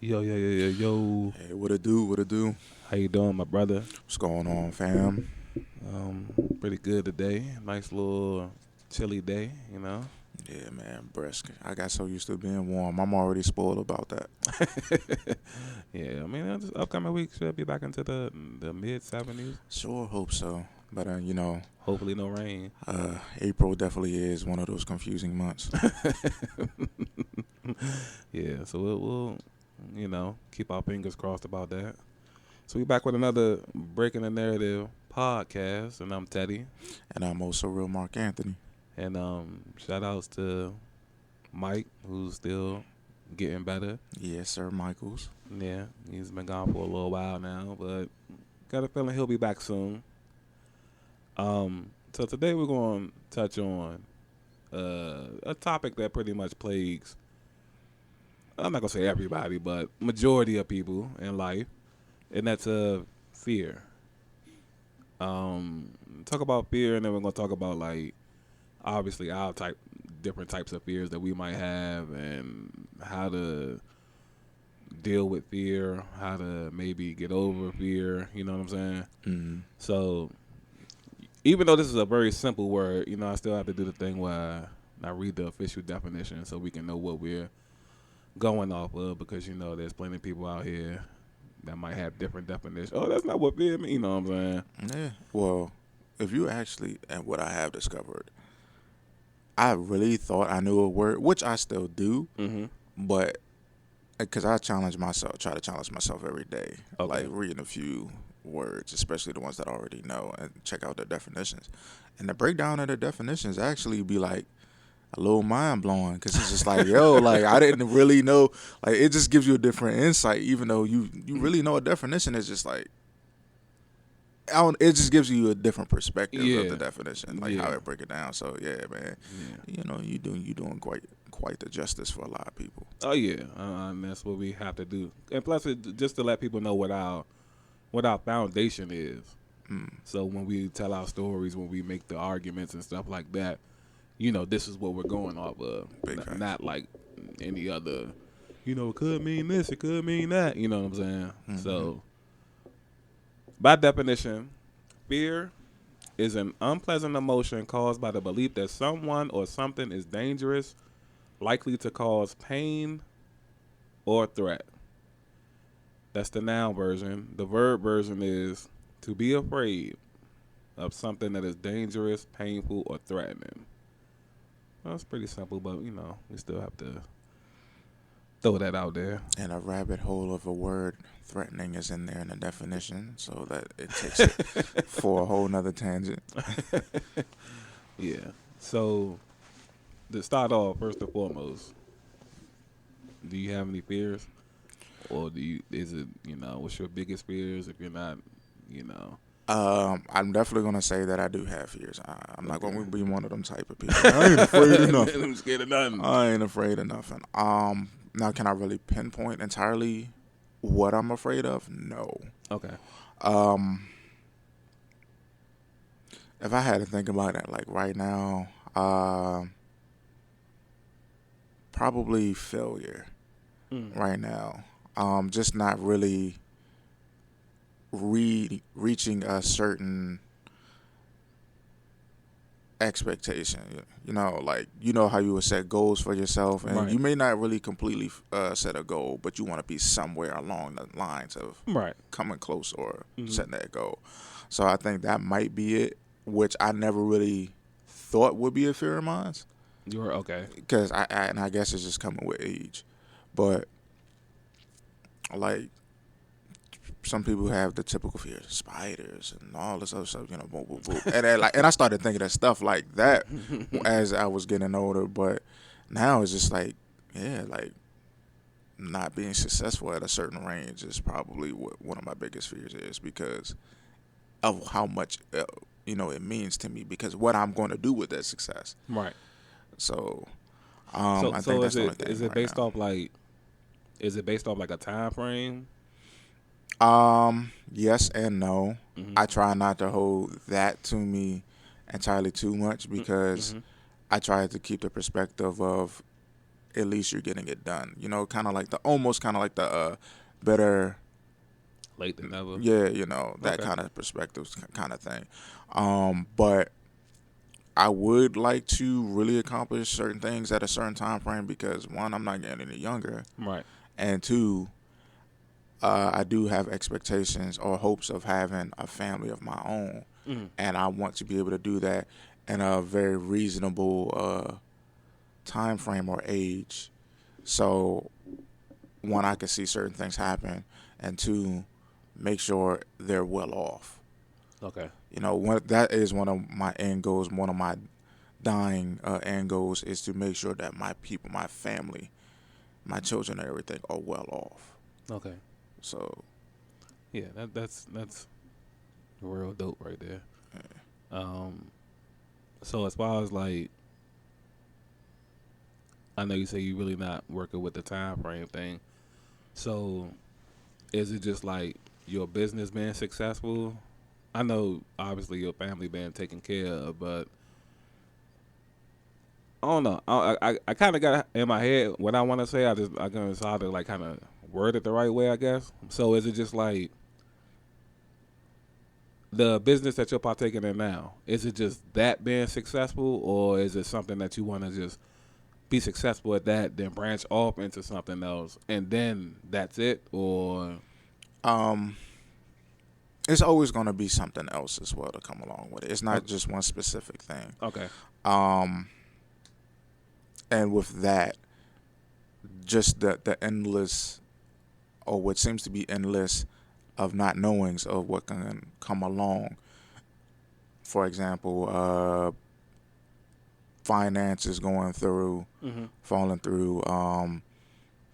Yo. Hey, what it do? What it do? How you doing, my brother? What's going on, fam? Pretty good today. Nice little chilly day, you know. Yeah, man, brisk. I got so used to being warm. I'm already spoiled about that. Yeah, I mean, this upcoming week should be back into the mid 70s. Sure, hope so. But Hopefully, no rain. April definitely is one of those confusing months. Yeah, so we'll keep our fingers crossed about that. So we back with another Breaking the Narrative podcast, and I'm Teddy. And I'm also real Mark Anthony. And shout outs to Mike, who's still getting better. Yes, sir, Michaels. Yeah, he's been gone for a little while now, but got a feeling he'll be back soon. So today we're going to touch on a topic that pretty much plagues, I'm not going to say everybody, but majority of people in life, and that's fear. Talk about fear, and then we're going to talk about, like, obviously our different types of fears that we might have and how to deal with fear, how to maybe get over fear, you know what I'm saying? Mm-hmm. So even though this is a very simple word, I still have to do the thing where I read the official definition so we can know what we're going off of, because, there's plenty of people out here that might have different definitions. Oh, that's not what fear means, you know what I'm saying? Yeah, well, if you actually, and what I have discovered, I really thought I knew a word, which I still do, but because I try to challenge myself every day, like reading a few words, especially the ones that I already know, and check out the definitions. And the breakdown of the definitions actually be like a little mind blowing, because it's just like, yo, like I didn't really know. Like it just gives you a different insight, even though you really know a definition. It's just like, it just gives you a different perspective of the definition, like how it break it down. So yeah, man, you doing quite the justice for a lot of people. Oh yeah, and that's what we have to do. And plus, just to let people know what our foundation is. So when we tell our stories, when we make the arguments and stuff like that, this is what we're going off of. Not like any other. It could mean this, it could mean that. You know what I'm saying? Mm-hmm. So, by definition, fear is an unpleasant emotion caused by the belief that someone or something is dangerous, likely to cause pain or threat. That's the noun version. The verb version is to be afraid of something that is dangerous, painful, or threatening. Well, it's pretty simple, but, we still have to throw that out there. And a rabbit hole of a word, threatening, is in there in the definition, so that it takes it for a whole nother tangent. Yeah. So, to start off, first and foremost, do you have any fears? Or is it, what's your biggest fears if you're not, I'm definitely going to say that I do have fears. I'm not going to be one of them type of people. I ain't afraid of nothing. I'm scared of nothing. I ain't afraid of nothing. Now, can I really pinpoint entirely what I'm afraid of? No. Okay. If I had to think about it, like right now, probably failure right now. Just not really reaching a certain expectation. Like, how you would set goals for yourself, and you may not really completely set a goal, but you want to be somewhere along the lines of coming close or setting that goal. So I think that might be it, which I never really thought would be a fear of mine. You're okay. Because I guess it's just coming with age. But like, some people have the typical fears, spiders and all this other stuff, boom, boom, boom. And I started thinking of stuff like that as I was getting older. But now it's just like, like not being successful at a certain range is probably what one of my biggest fears is, because of how much it means to me, because what I'm going to do with that success. Right. So, I think that's the only thing. Is it based off like a time frame? Yes and no. I try not to hold that to me entirely too much, because I try to keep the perspective of at least you're getting it done. You know, kind of like the better. Late than never. Yeah, you know, that Okay. kind of perspective kind of thing. But I would like to really accomplish certain things at a certain time frame because one, I'm not getting any younger, Right. and two, I do have expectations or hopes of having a family of my own, Mm. and I want to be able to do that in a very reasonable time frame or age. So one, I can see certain things happen, and two, make sure they're well off. Okay. You know, that is one of my end goals. One of my dying end goals is to make sure that my people, my family, my children, and everything are well off. Okay. So Yeah, that's real dope right there. So as far as like, I know you say you really not working with the time frame thing. So is it just like your business being successful? I know obviously your family being taken care of, but I don't know. I kind of got in my head what I want to say. I gonna decide to like kind of word it the right way, I guess. So is it just like the business that you're partaking in now? Is it just that being successful, or is it something that you want to just be successful at that, then branch off into something else, and then that's it? Or um, it's always going to be something else as well to come along with it. It's not okay, just one specific thing. okay, And with that, just the endless, or what seems to be endless, of not knowings of what can come along. For example, finances going through, mm-hmm. falling through.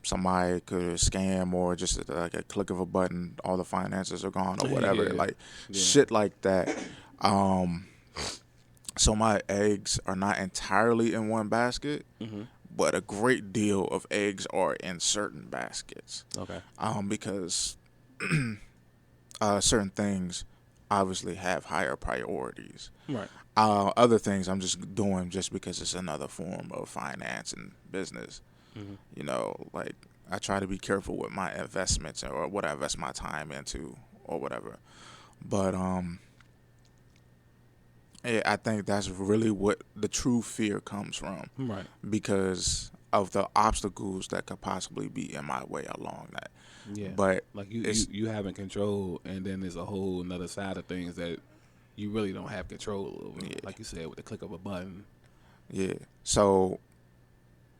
Somebody could scam, or just like a click of a button, all the finances are gone, or whatever. Yeah, Like yeah, shit like that. So my eggs are not entirely in one basket, mm-hmm. but a great deal of eggs are in certain baskets. Okay, Because certain things obviously have higher priorities. right, Other things I'm just doing just because it's another form of finance and business. mm-hmm. You know, like I try to be careful with my investments or what I invest my time into or whatever. But yeah, I think that's really what the true fear comes from, Right, because of the obstacles that could possibly be in my way along that. yeah. But Like you it's having control, and then there's a whole another side of things that you really don't have control over. yeah, Like you said, with the click of a button. yeah. So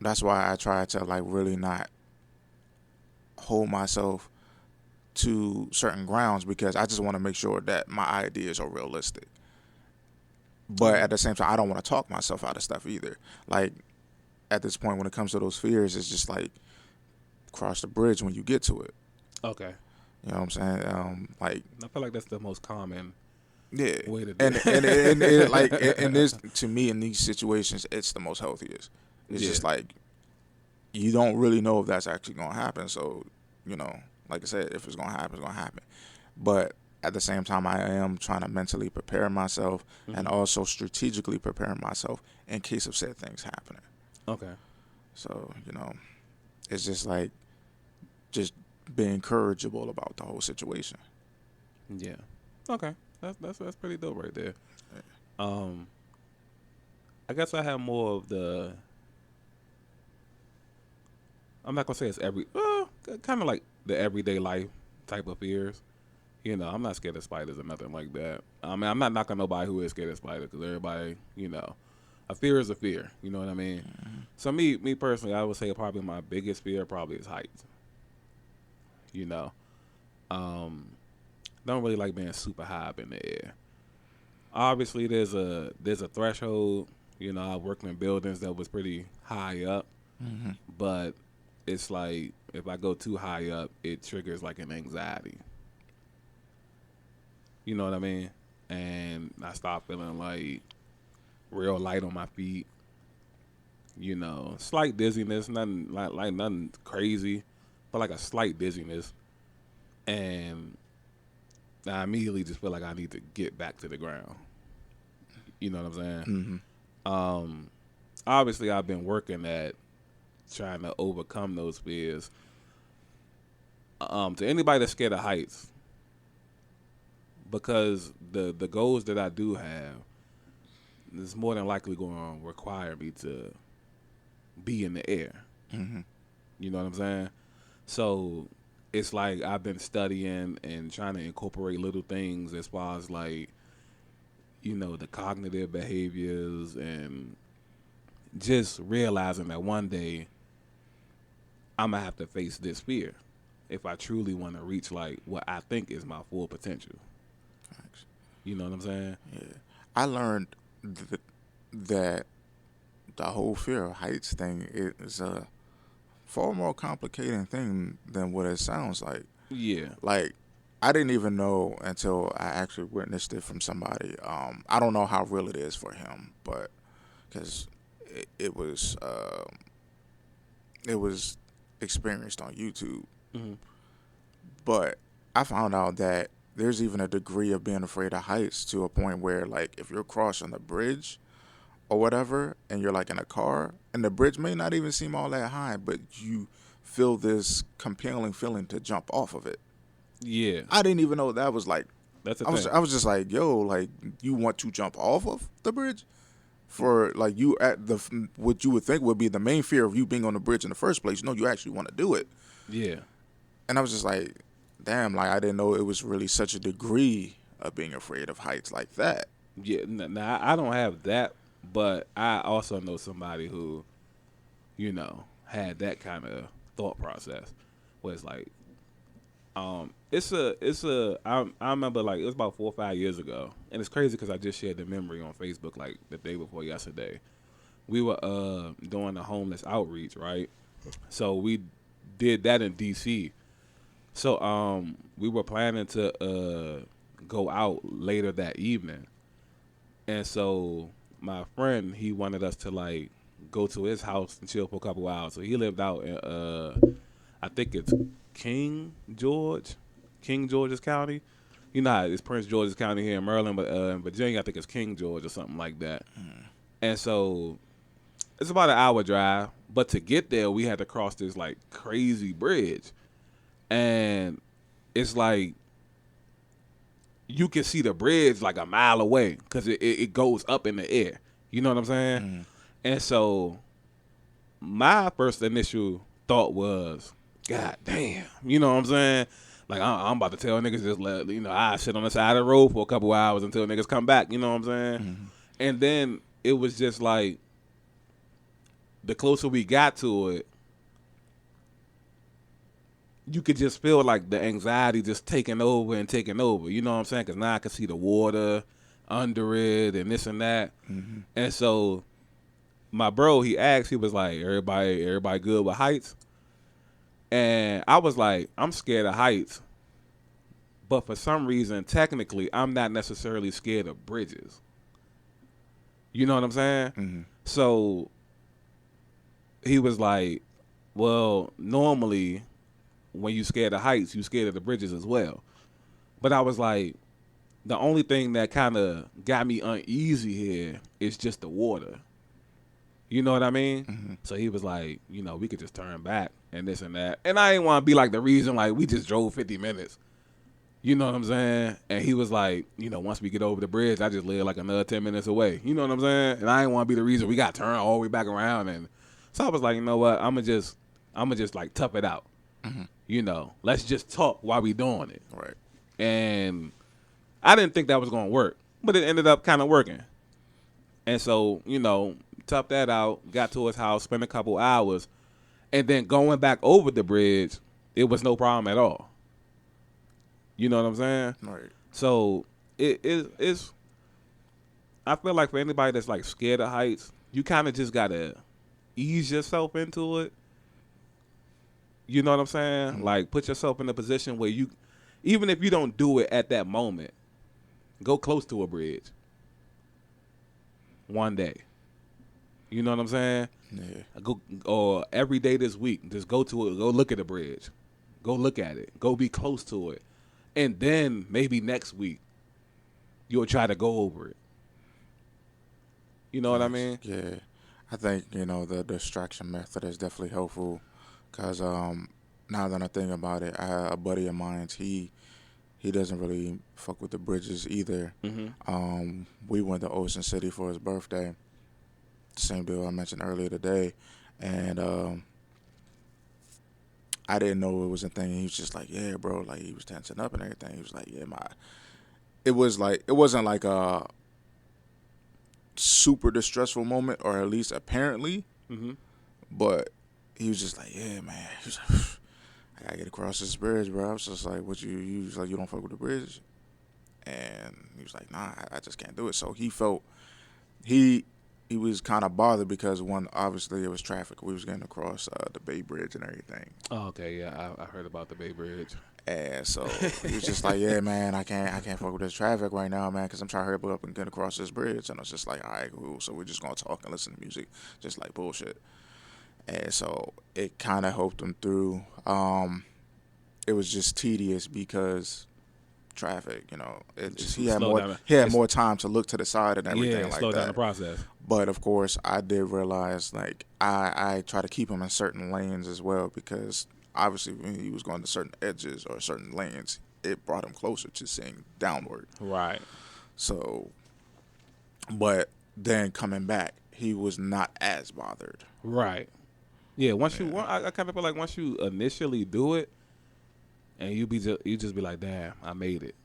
that's why I try to like really not hold myself to certain grounds, because I just want to make sure that my ideas are realistic. But Okay. at the same time, I don't want to talk myself out of stuff either. Like at this point, when it comes to those fears, it's just like cross the bridge when you get to it. Okay. You know what I'm saying? Like I feel like that's the most common yeah, way to do it. and it, like and this to me in these situations, it's the most healthiest. It's Yeah. just like you don't really know if that's actually gonna happen. So you know, like I said, if it's gonna happen, it's gonna happen. But at the same time, I am trying to mentally prepare myself and Mm-hmm. also strategically prepare myself in case of said things happening. Okay. So you know, it's just like just being courageable about the whole situation. Yeah. Okay. That's pretty dope right there. I guess I have more of the. I'm not gonna say it's kind of like the everyday life type of fears. You know, I'm not scared of spiders or nothing like that. I mean, I'm not knocking nobody who is scared of spiders, because everybody, you know, a fear is a fear. You know what I mean? Mm-hmm. So me personally, I would say probably my biggest fear probably is heights. You know, don't really like being super high up in the air. Obviously, there's a threshold. You know, I worked in buildings that was pretty high up, Mm-hmm. but it's like if I go too high up, it triggers like an anxiety. You know what I mean? And I start feeling like real light on my feet. You know, slight dizziness, nothing like nothing crazy, but like a slight dizziness. And I immediately just feel like I need to get back to the ground. You know what I'm saying? Mm-hmm. Obviously, I've been working at trying to overcome those fears. To anybody that's scared of heights, because the goals that I do have is more than likely going to require me to be in the air. Mm-hmm. You know what I'm saying? So it's like I've been studying and trying to incorporate little things as far as like, you know, the cognitive behaviors and just realizing that one day I'm going to have to face this fear if I truly want to reach like what I think is my full potential. Thanks. You know what I'm saying? Yeah. I learned that the whole fear of heights thing is a far more complicated thing than what it sounds like. Yeah. Like, I didn't even know until I actually witnessed it from somebody. I don't know how real it is for him, but because it was experienced on YouTube. Mm-hmm. But I found out that there's even a degree of being afraid of heights to a point where, like, if you're crossing the bridge or whatever, and you're like in a car, and the bridge may not even seem all that high, but you feel this compelling feeling to jump off of it. Yeah. I didn't even know that was like. That's the I thing. was just like, yo, like, you want to jump off of the bridge? For like you at the what you would think would be the main fear of you being on the bridge in the first place. You actually want to do it. Yeah. And I was just like, damn, like I didn't know it was really such a degree of being afraid of heights like that. Yeah. Now, I don't have that, but I also know somebody who, you know, had that kind of thought process where it's like, I remember like it was about 4 or 5 years ago, and it's crazy because I just shared the memory on Facebook like the day before yesterday. We were doing a homeless outreach, right? So we did that in DC. So we were planning to go out later that evening, and so my friend, he wanted us to like go to his house and chill for a couple hours. So he lived out in I think it's King George's County. You know how it's Prince George's County here in Maryland, but in Virginia I think it's King George or something like that. And so it's about an hour drive, but to get there we had to cross this like crazy bridge, and it's like you can see the bridge like a mile away because it goes up in the air. You know what I'm saying? And so my first initial thought was, God damn, you know what I'm saying? Like I'm about to tell niggas just let I sit on the side of the road for a couple hours until niggas come back. You know what I'm saying? And then it was just like the closer we got to it, you could just feel like the anxiety just taking over and taking over. You know what I'm saying? Because now I can see the water under it and this and that. And so my bro, he asked, he was like, everybody good with heights? And I was like, I'm scared of heights. But for some reason, technically, I'm not necessarily scared of bridges. You know what I'm saying? So he was like, well, normally when you scared of heights, you scared of the bridges as well. But I was like, the only thing that kind of got me uneasy here is just the water. You know what I mean? So he was like, we could just turn back and this and that. And I didn't want to be like the reason, like, we just drove 50 minutes. You know what I'm saying? And he was like, once we get over the bridge, I just live like another 10 minutes away. You know what I'm saying? And I didn't want to be the reason we got to turn all the way back around. And so I was like, you know what? I'm going to just like tough it out. Let's just talk while we doing it. Right. And I didn't think that was going to work, but it ended up kind of working. And so, tough that out, got to his house, spent a couple hours, and then going back over the bridge, it was no problem at all. You know what I'm saying? Right. So it's I feel like for anybody that's like scared of heights, you kind of just gotta ease yourself into it. You know what I'm saying? Like put yourself in a position where you, even if you don't do it at that moment, go close to a bridge one day. You know what I'm saying? Yeah. Go, or every day this week, just go to it. Go look at the bridge. Go look at it. Go be close to it. And then maybe next week, you'll try to go over it. You know what I mean? Yeah. I think the distraction method is definitely helpful, cause now that I think about it, I had a buddy of mine. He doesn't really fuck with the bridges either. We went to Ocean City for his birthday, the same deal I mentioned earlier today, and I didn't know it was a thing. He was just like, yeah, bro, like he was tensing up and everything. He was like, yeah, it wasn't like a super distressful moment, or at least apparently, but he was just like, yeah, man. He was like, I gotta get across this bridge, bro. I was just like, what you was like, you don't fuck with the bridge? And he was like, nah, I just can't do it. So he was kind of bothered because one, obviously it was traffic. We was getting across the Bay Bridge and everything. Oh, okay, yeah, I heard about the Bay Bridge. And so he was just like, yeah, man, I can't fuck with this traffic right now, man, because I'm trying to hurry up and get across this bridge. And I was just like, all right, cool. So we're just gonna talk and listen to music, just like bullshit. And so it kind of helped him through. It was just tedious because traffic, he had more time to look to the side and everything like that. Slow down the process. But of course, I did realize, like, I try to keep him in certain lanes as well, because obviously when he was going to certain edges or certain lanes, it brought him closer to seeing downward. Right. So, but then coming back, he was not as bothered. Right. Yeah. I kind of feel like once you initially do it, and you just be like, damn, I made it.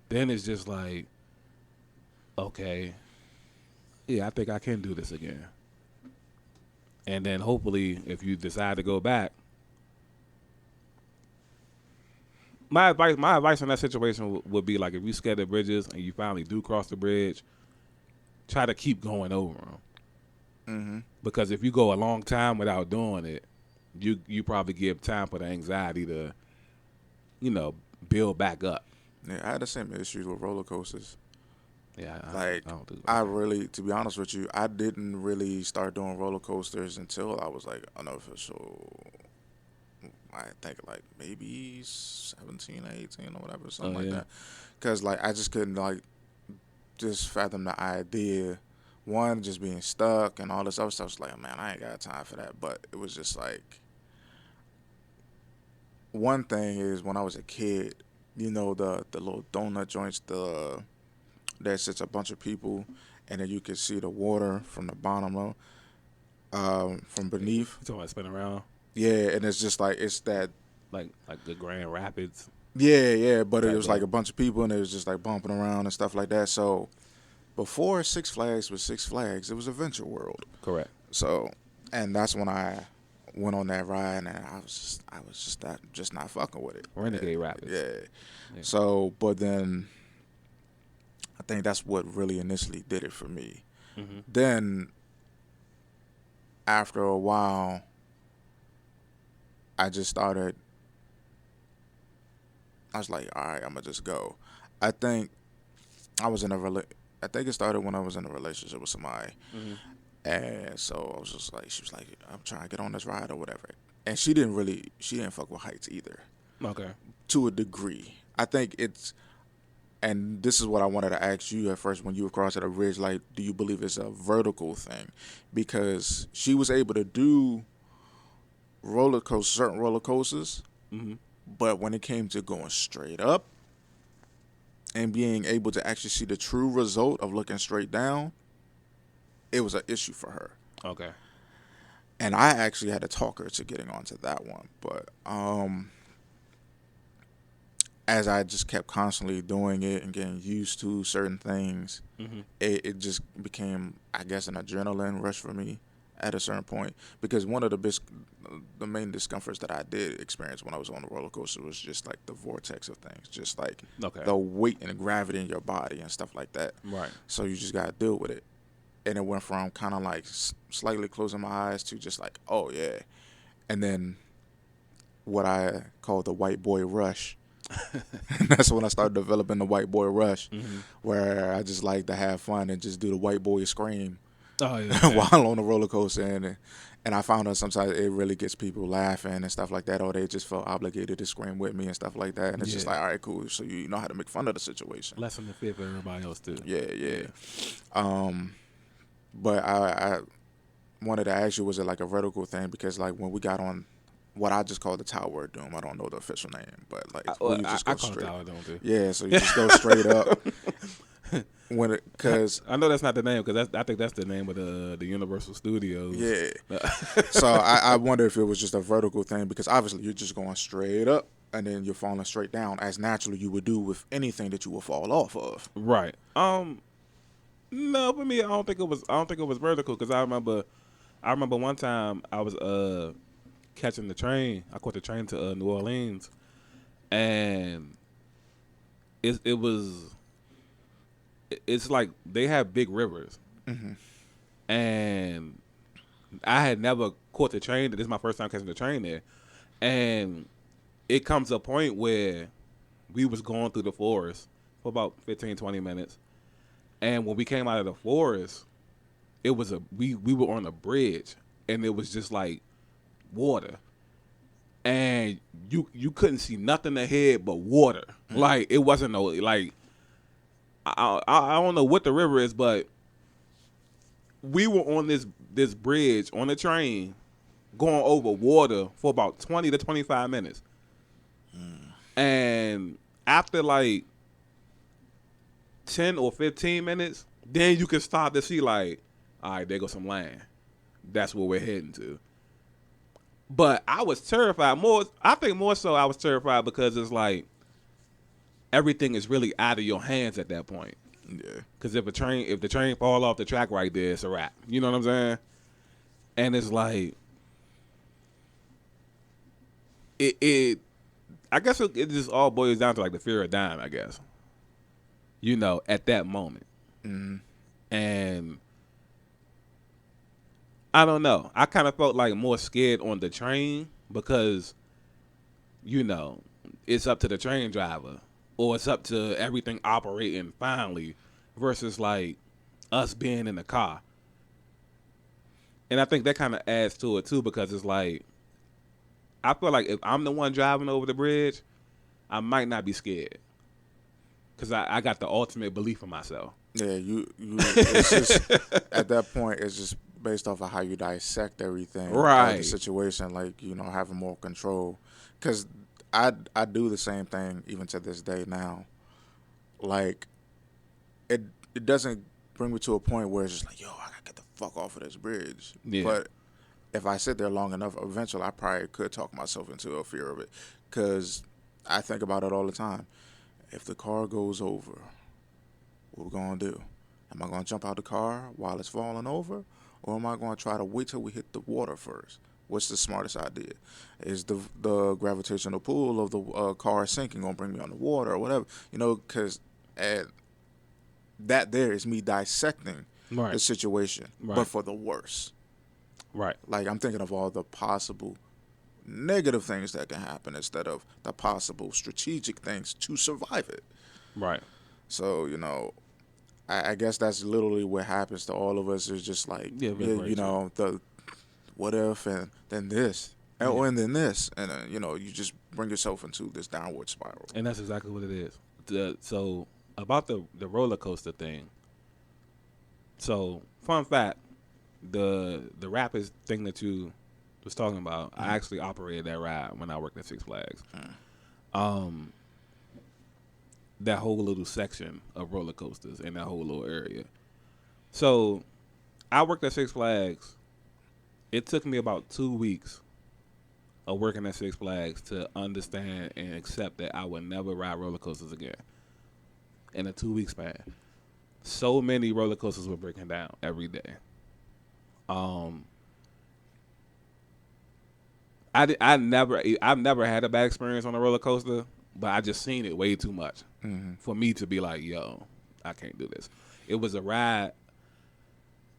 Then it's just like, okay, yeah, I think I can do this again. And then hopefully, if you decide to go back, my advice in that situation would be like, if you scared of bridges and you finally do cross the bridge, try to keep going over them. Because if you go a long time without doing it, you probably give time for the anxiety to, build back up. Yeah, I had the same issues with roller coasters. Yeah, I don't do that. I really, to be honest with you, I didn't really start doing roller coasters until I was like unofficial. I think like maybe 17 or 18 or whatever, something like that. Because like I just couldn't like just fathom the idea. One, just being stuck and all this other stuff. I was like, man, I ain't got time for that. But it was just like, one thing is when I was a kid, the little donut joints, that sits a bunch of people, and then you can see the water from the bottom from beneath. You talking about spinning around? Yeah, and it's just like, it's that like the Grand Rapids. Yeah, but it was like a bunch of people, and it was just like bumping around and stuff like that. So before Six Flags was Six Flags, it was Adventure World. Correct. So, and that's when I went on that ride, and I was just not fucking with it. Renegade Rapids. Yeah. So, but then I think that's what really initially did it for me. Then after a while, I just started. I was like, all right, I'm gonna just go. I think I think it started when I was in a relationship with somebody. And so I was just like, she was like, I'm trying to get on this ride or whatever. And she didn't fuck with heights either. Okay. To a degree. I think and this is what I wanted to ask you at first when you were crossing a ridge, like, do you believe it's a vertical thing? Because she was able to do certain roller coasters, but when it came to going straight up and being able to actually see the true result of looking straight down, it was an issue for her. Okay. And I actually had to talk her to getting onto that one. But as I just kept constantly doing it and getting used to certain things, it just became, I guess, an adrenaline rush for me at a certain point. Because one of the main discomforts that I did experience when I was on the roller coaster was just like the vortex of things, just like the weight and the gravity in your body and stuff like that. Right. So you just got to deal with it. And it went from kind of like slightly closing my eyes to just like, oh, yeah. And then what I call the white boy rush. That's when I started developing the white boy rush, where I just like to have fun and just do the white boy scream while on the roller coaster. And I found out sometimes it really gets people laughing and stuff like that, or they just felt obligated to scream with me and stuff like that. And it's just like, all right, cool. So you know how to make fun of the situation. Lessen the fear for everybody else, too. Yeah. But wanted to ask you, was it like a vertical thing? Because like when we got on what I just call the Tower of Doom, I don't know the official name, but like where you just go I call it straight. Tower of Doom too. Yeah, so you just go straight up. Because I know that's not the name because I think that's the name of the Universal Studios. yeah, so I wonder if it was just a vertical thing because obviously you're just going straight up and then you're falling straight down as naturally you would do with anything that you would fall off of. Right. No, for me, I don't think it was vertical because I remember one time I was catching the train. I caught the train to New Orleans, and it's like they have big rivers, and I had never caught the train. This is my first time catching the train there, and it comes to a point where we was going through the forest for about 15, 20 minutes, and when we came out of the forest, it was we were on a bridge, and it was just like water, and you couldn't see nothing ahead but water. Like it wasn't no like. I don't know what the river is, but we were on this bridge on the train going over water for about 20 to 25 minutes. And after like 10 or 15 minutes, then you can start to see like, all right, there goes some land. That's where we're heading to. But I was terrified. I think more so I was terrified because it's like, everything is really out of your hands at that point. Yeah. Because if the train fall off the track right there, it's a wrap. You know what I'm saying? And it's like, I guess it just all boils down to like the fear of dying, I guess. You know, at that moment. Mm-hmm. And I don't know. I kind of felt like more scared on the train because, you know, it's up to the train driver. Or it's up to everything operating finally versus like us being in the car. And I think that kind of adds to it too because it's like, I feel like if I'm the one driving over the bridge, I might not be scared. Because I got the ultimate belief in myself. Yeah, it's just, at that point, it's just based off of how you dissect everything. Right. The situation, like, you know, having more control. Because I do the same thing even to this day now. Like, it doesn't bring me to a point where it's just like, yo, I gotta get the fuck off of this bridge. Yeah. But if I sit there long enough, eventually I probably could talk myself into a fear of it. Because I think about it all the time. If the car goes over, what we gonna do? Am I gonna jump out the car while it's falling over? Or am I gonna try to wait till we hit the water first? What's the smartest idea? Is the gravitational pull of the car sinking gonna bring me on the water or whatever? You know, because that there is me dissecting the situation, but for the worse. Right. Like I'm thinking of all the possible negative things that can happen instead of the possible strategic things to survive it. Right. So, you know, I guess that's literally what happens to all of us is just like, you know, the what if and then this and then this. And, you know, you just bring yourself into this downward spiral. And that's exactly what it is. So about the roller coaster thing. So, fun fact, the Rapids thing that you was talking about, I actually operated that ride when I worked at Six Flags. That whole little section of roller coasters in that whole little area. So I worked at Six Flags. It took me about 2 weeks of working at Six Flags to understand and accept that I would never ride roller coasters again. In a 2 week span. So many roller coasters were breaking down every day. I've never had a bad experience on a roller coaster, but I just seen it way too much for me to be like, yo, I can't do this. It was a ride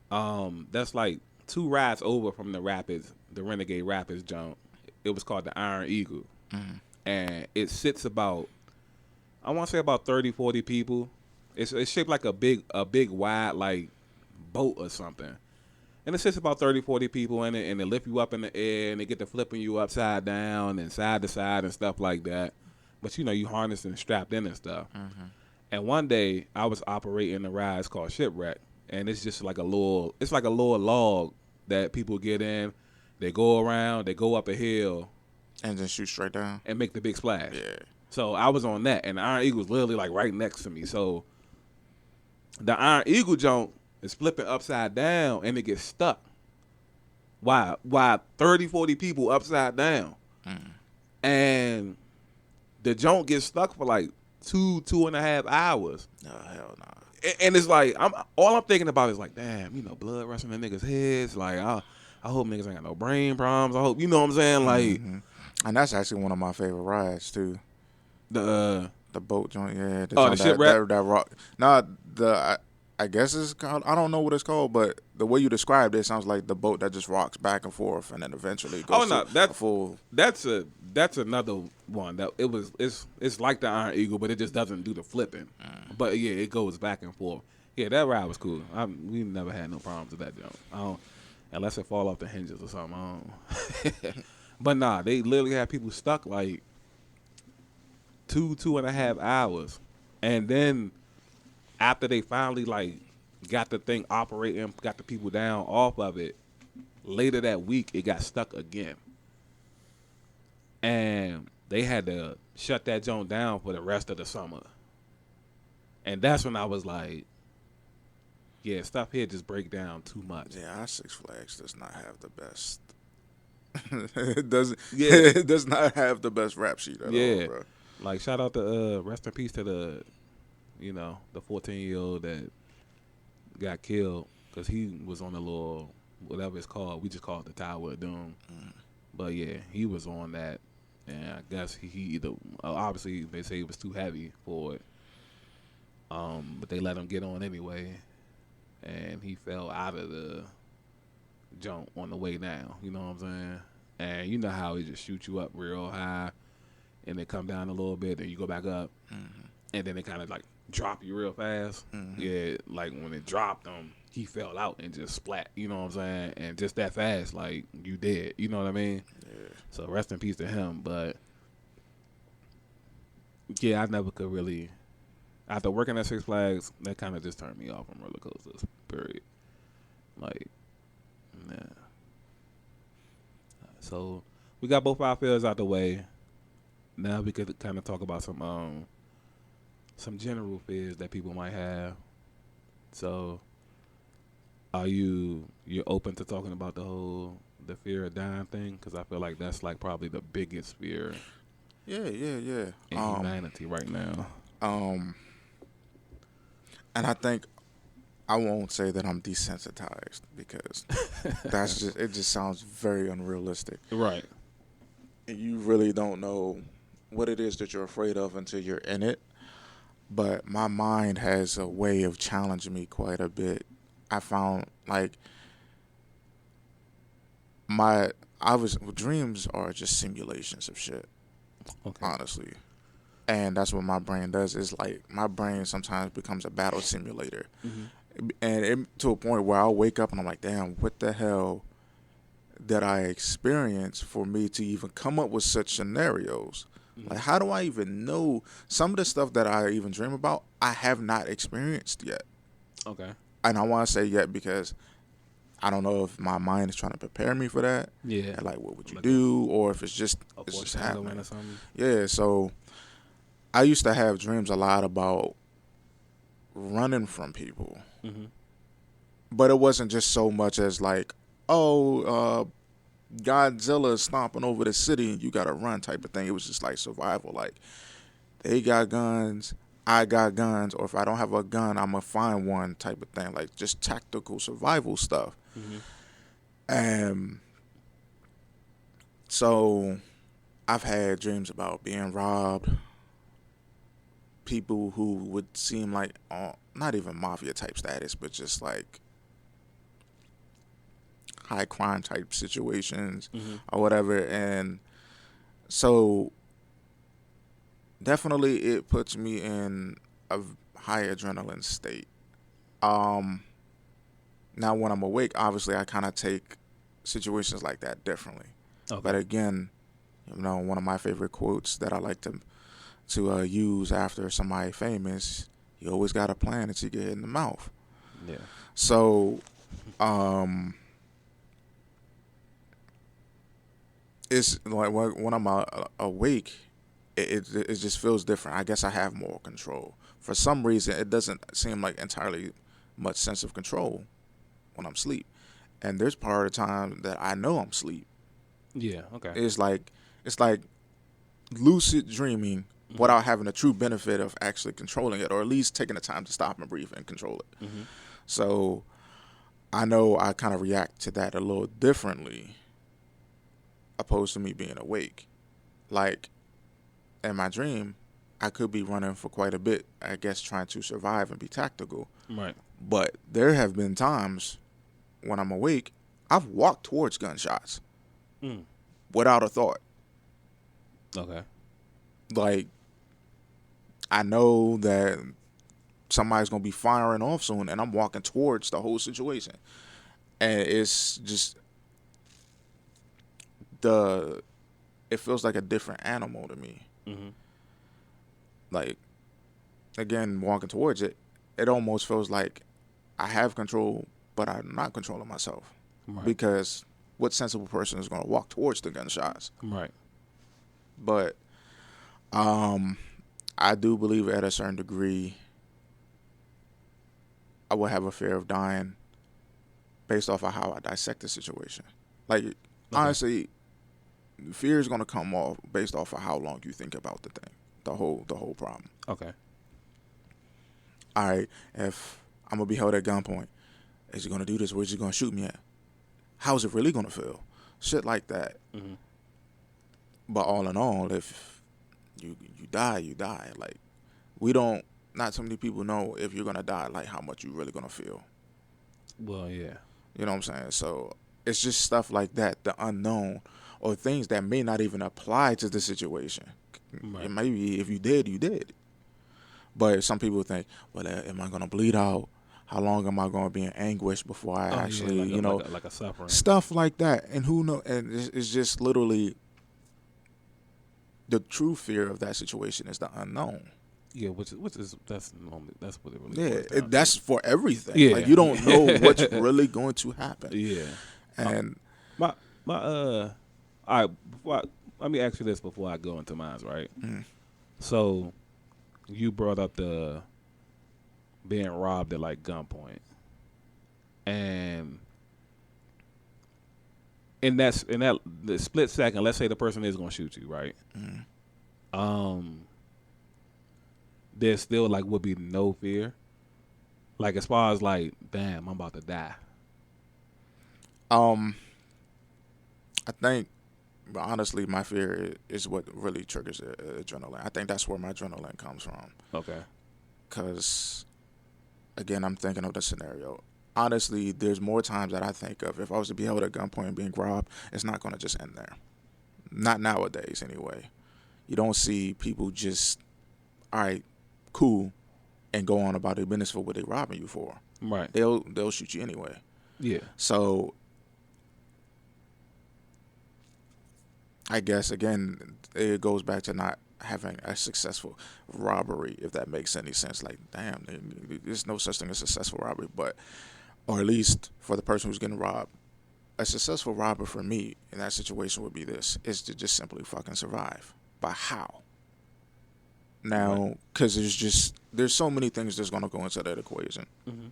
that's like 2 rides over from the Rapids, the Renegade Rapids jump. It was called the Iron Eagle. And it sits about, I want to say about 30, 40 people. It's shaped like a big wide like boat or something. And it sits about 30, 40 people in it, and they lift you up in the air, and they get to flipping you upside down and side to side and stuff like that. But, you know, you harnessed and strapped in and stuff. And one day, I was operating a ride. It's called Shipwreck, and it's just like a little log that people get in. They go around, they go up a hill, and then shoot straight down and make the big splash. Yeah. So I was on that, and the Iron Eagle was literally like right next to me. So the Iron Eagle jump is flipping upside down, and it gets stuck. Why 30, 40 people upside down, and the jump gets stuck for like 2.5 hours. No, hell no. And it's like all I'm thinking about is like, damn, blood rushing in niggas' heads. Like I hope niggas ain't got no brain problems. I hope, you know what I'm saying, like. And that's actually one of my favorite rides too. The boat joint, yeah. The shipwreck. That rock. Nah, I guess it's called. I don't know what it's called, but the way you described it sounds like the boat that just rocks back and forth and then eventually goes that's full. That's another one that it's like the Iron Eagle, but it just doesn't do the flipping. But yeah, it goes back and forth. Yeah, that ride was cool. We never had no problems with that jump. Unless it fall off the hinges or something. But nah, they literally had people stuck like 2.5 hours, and then after they finally like got the thing operating, got the people down off of it, later that week it got stuck again, and they had to shut that joint down for the rest of the summer. And that's when I was like, yeah, stuff here just break down too much. Yeah, our Six Flags does not have the best. It doesn't. Yeah. It does not have the best rap sheet at all, bro. Like, shout out to rest in peace to the 14-year-old that got killed because he was on the little whatever it's called. We just call it the Tower of Doom. But yeah, he was on that, and I guess he either obviously they say it was too heavy for it. But they let him get on anyway, and he fell out of the jump on the way down. You know what I'm saying? And you know how he just shoot you up real high, and then come down a little bit, and you go back up, and then they kind of like drop you real fast. Yeah, like when it dropped him, he fell out and just splat. You know what I'm saying? And just that fast, like you dead. You know what I mean? Yeah. So rest in peace to him. But yeah, I never could really. After working at Six Flags, that kind of just turned me off from roller coasters. Period. Like, nah. So we got both our fears out the way. Now we could kind of talk about some general fears that people might have. So, are you're open to talking about the fear of dying thing? Because I feel like that's like probably the biggest fear. Yeah. In humanity right now. And I think I won't say that I'm desensitized because it just sounds very unrealistic. Right. And you really don't know what it is that you're afraid of until you're in it. But my mind has a way of challenging me quite a bit. I found like dreams are just simulations of shit. Okay. Honestly. And that's what my brain does. Is like my brain sometimes becomes a battle simulator. And to a point where I'll wake up and I'm like, damn, what the hell did I experience for me to even come up with such scenarios? Like, how do I even know some of the stuff that I even dream about, I have not experienced yet. Okay. And I want to say yet because I don't know if my mind is trying to prepare me for that. Yeah. And like, what would you do? Or if it's just happening. Or something. Yeah, so I used to have dreams a lot about running from people. But it wasn't just so much as like, Godzilla is stomping over the city and you gotta run type of thing. It was just like survival. Like, they got guns, I got guns, or if I don't have a gun, I'm gonna find one type of thing. Like, just tactical survival stuff. So I've had dreams about being robbed. People who would seem like not even mafia type status, but just like high crime type situations or whatever. And so definitely it puts me in a high adrenaline state. Now when I'm awake, obviously I kind of take situations like that differently. Okay. But again, one of my favorite quotes that I like to use after somebody famous, you always got a plan until you get hit in the mouth. Yeah. So, it's like when I'm awake, it just feels different. I guess I have more control. For some reason, it doesn't seem like entirely much sense of control when I'm asleep. And there's part of the time that I know I'm asleep. Yeah. Okay. It's like lucid dreaming without having the true benefit of actually controlling it, or at least taking the time to stop and breathe and control it. Mm-hmm. So I know I kind of react to that a little differently opposed to me being awake. Like in my dream, I could be running for quite a bit, I guess, trying to survive and be tactical. Right. But there have been times when I'm awake, I've walked towards gunshots without a thought. Okay. Like, I know that somebody's going to be firing off soon, and I'm walking towards the whole situation. And it's just it feels like a different animal to me. Mm-hmm. Like, again, walking towards it, it almost feels like I have control, but I'm not controlling myself. Right. Because what sensible person is going to walk towards the gunshots? Right. But I do believe at a certain degree I would have a fear of dying based off of how I dissect the situation. Like, honestly, fear is going to come off based off of how long you think about the thing, the whole problem. Okay. All right, if I'm going to be held at gunpoint, is he going to do this? Where's he going to shoot me at? How's it really going to feel? Shit like that. Mm-hmm. But all in all, if you die, you die. Like, not so many people know if you're going to die, like how much you really going to feel. Well, yeah. You know what I'm saying? So it's just stuff like that, the unknown, or things that may not even apply to the situation. Right. It might be if you did, you did. But some people think, well, am I going to bleed out? How long am I going to be in anguish before I actually, like a suffering. Stuff like that. And who knows? And it's just literally the true fear of that situation is the unknown. Yeah, which is that's normally that's what it really Yeah, boils down that's for everything. Yeah. Like, you don't know what's really going to happen. Yeah. And my all right, let me ask you this before I go into mine, right? Mhm. So you brought up the being robbed at like gunpoint. And in that the split second, let's say the person is gonna shoot you, right? There still like would be no fear. Like as far as like, damn, I'm about to die. I think, honestly, my fear is what really triggers adrenaline. I think that's where my adrenaline comes from. Okay. Because, again, I'm thinking of the scenario. Honestly, there's more times that I think of if I was to be held at gunpoint and being robbed, it's not going to just end there. Not nowadays, anyway. You don't see people just, all right, cool, and go on about their business for what they're robbing you for. Right. They'll shoot you anyway. Yeah. So, I guess, again, it goes back to not having a successful robbery, if that makes any sense. Like, damn, there's no such thing as successful robbery, or at least for the person who's getting robbed, a successful robber for me in that situation would be this, is to just simply fucking survive. But how? Now, because there's so many things that's going to go into that equation. Mm-hmm.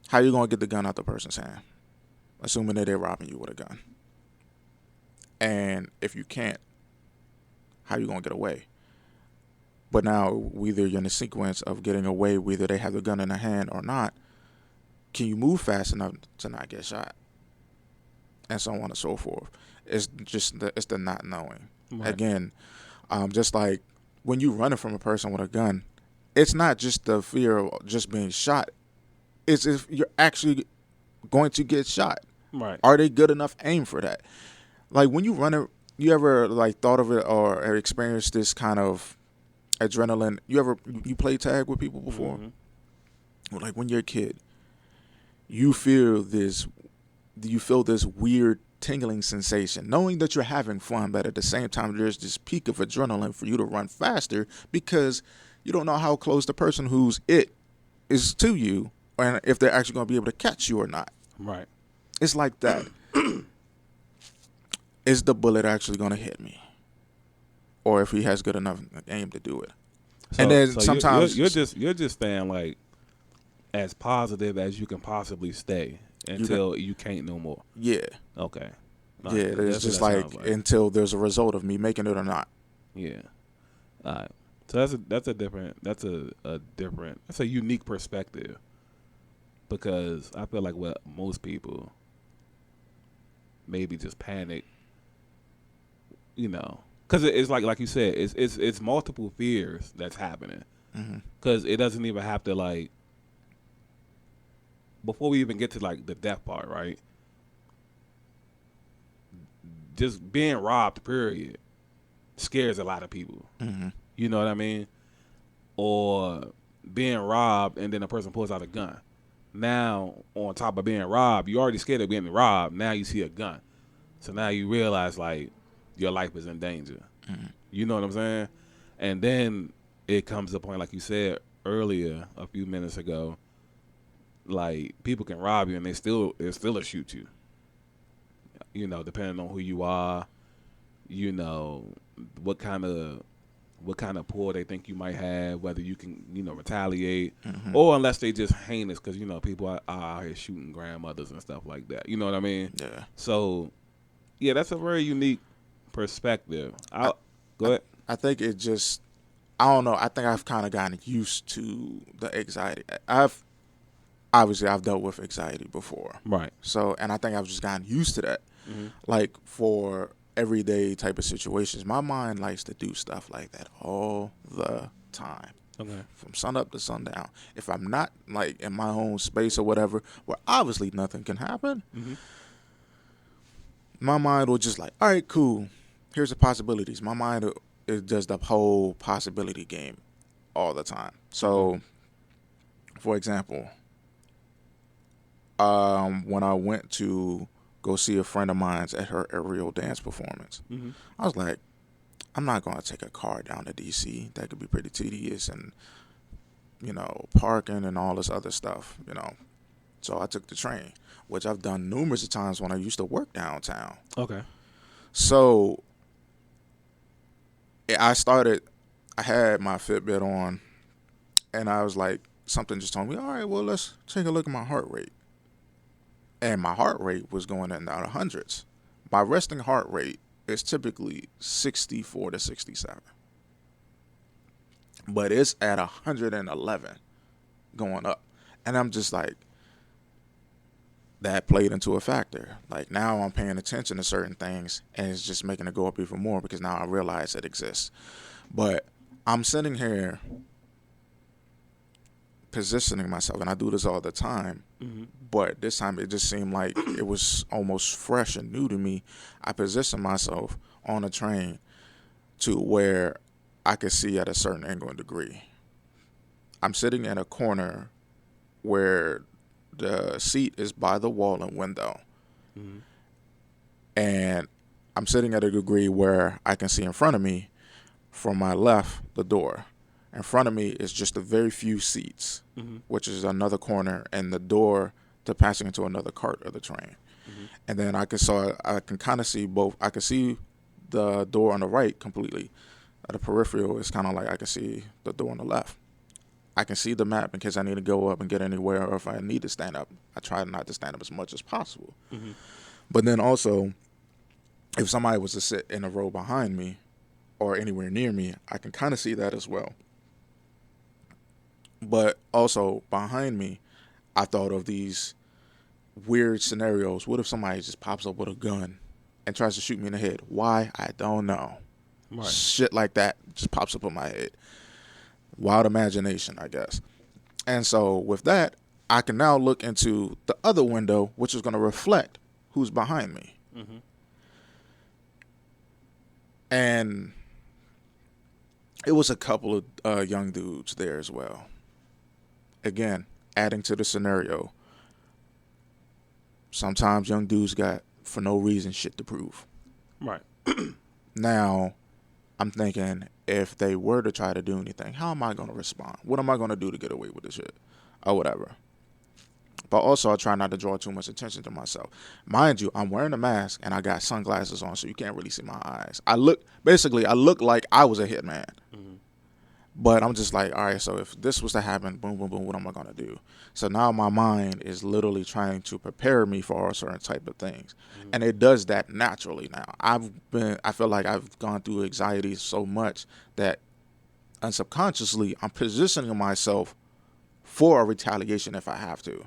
How you going to get the gun out the person's hand? Assuming that they're robbing you with a gun. And if you can't, how you going to get away? But now, whether you're in the sequence of getting away, whether they have the gun in their hand or not, can you move fast enough to not get shot? And so on and so forth. It's the not knowing. Right. Again, just like when you're running from a person with a gun, it's not just the fear of just being shot. It's if you're actually going to get shot. Right. Are they good enough aim for that? Like when you run, you ever like thought of it or experienced this kind of adrenaline? You play tag with people before? Mm-hmm. Like when you're a kid, you feel this weird tingling sensation, knowing that you're having fun, but at the same time there's this peak of adrenaline for you to run faster because you don't know how close the person who's it is to you, and if they're actually going to be able to catch you or not. Right. It's like that. is the bullet actually going to hit me? Or if he has good enough aim to do it. And then sometimes you're just staying like as positive as you can possibly stay until you can't no more. Yeah. Okay. Yeah, it's just like until there's a result of me making it or not. Yeah. All right. So that's a unique perspective, because I feel like what most people maybe just panic, because it's like you said, it's multiple fears that's happening, because it doesn't even have to, like, before we even get to like the death part, right? Just being robbed, period, scares a lot of people. You know what I mean? Or being robbed and then a person pulls out a gun. Now, on top of being robbed, you already scared of getting robbed. Now you see a gun. So now you realize, like, your life is in danger. You know what I'm saying? And then it comes to a point, like you said earlier, a few minutes ago, like, people can rob you and they still shoot you. Depending on who you are, what kind of pull they think you might have, whether you can, retaliate, or unless they just heinous, because, people are out here shooting grandmothers and stuff like that. You know what I mean? Yeah. So, yeah, that's a very unique perspective. Go ahead. I think it just, I don't know. I think I've kind of gotten used to the anxiety. I've dealt with anxiety before. Right. So, and I think I've just gotten used to that. Like, for everyday type of situations, my mind likes to do stuff like that all the time. Okay. From sun up to sundown. If I'm not, like, in my own space or whatever, where obviously nothing can happen, my mind will just like, all right, cool. Here's the possibilities. My mind is just the whole possibility game all the time. So, for example, when I went to go see a friend of mine's at her aerial dance performance, I was like, I'm not going to take a car down to D.C. That could be pretty tedious and, parking and all this other stuff, So I took the train, which I've done numerous of times when I used to work downtown. Okay. So I had my Fitbit on, and I was like, something just told me, all right, well, let's take a look at my heart rate. And my heart rate was going in the hundreds. My resting heart rate is typically 64 to 67. But it's at 111 going up. And I'm just like, that played into a factor. Like, now I'm paying attention to certain things, and it's just making it go up even more because now I realize it exists. But I'm sitting here positioning myself, and I do this all the time, but this time it just seemed like it was almost fresh and new to me. I positioned myself on a train to where I could see at a certain angle and degree. I'm sitting in a corner where the seat is by the wall and window, and I'm sitting at a degree where I can see in front of me, from my left, the door. In front of me is just a very few seats, which is another corner, and the door to passing into another cart of the train. And then I can kind of see both. I can see the door on the right completely. The peripheral is kind of like I can see the door on the left. I can see the map in case I need to go up and get anywhere, or if I need to stand up. I try not to stand up as much as possible. But then also, if somebody was to sit in a row behind me or anywhere near me, I can kind of see that as well. But also behind me, I thought of these weird scenarios. What if somebody just pops up with a gun and tries to shoot me in the head? Why? I don't know. Right. Shit like that just pops up in my head. Wild imagination, I guess. And so with that, I can now look into the other window, which is going to reflect who's behind me. And it was a couple of young dudes there as well. Again, adding to the scenario. Sometimes young dudes got, for no reason, shit to prove. Right. Now, I'm thinking, if they were to try to do anything, how am I going to respond? What am I going to do to get away with this shit? Or whatever. But also, I try not to draw too much attention to myself. Mind you, I'm wearing a mask and I got sunglasses on, so you can't really see my eyes. I look like I was a hitman. Mm-hmm. But I'm just like, all right, so if this was to happen, boom, boom, boom, what am I going to do? So now my mind is literally trying to prepare me for all certain type of things. Mm-hmm. And it does that naturally now. I feel like I've gone through anxiety so much that unsubconsciously I'm positioning myself for a retaliation if I have to.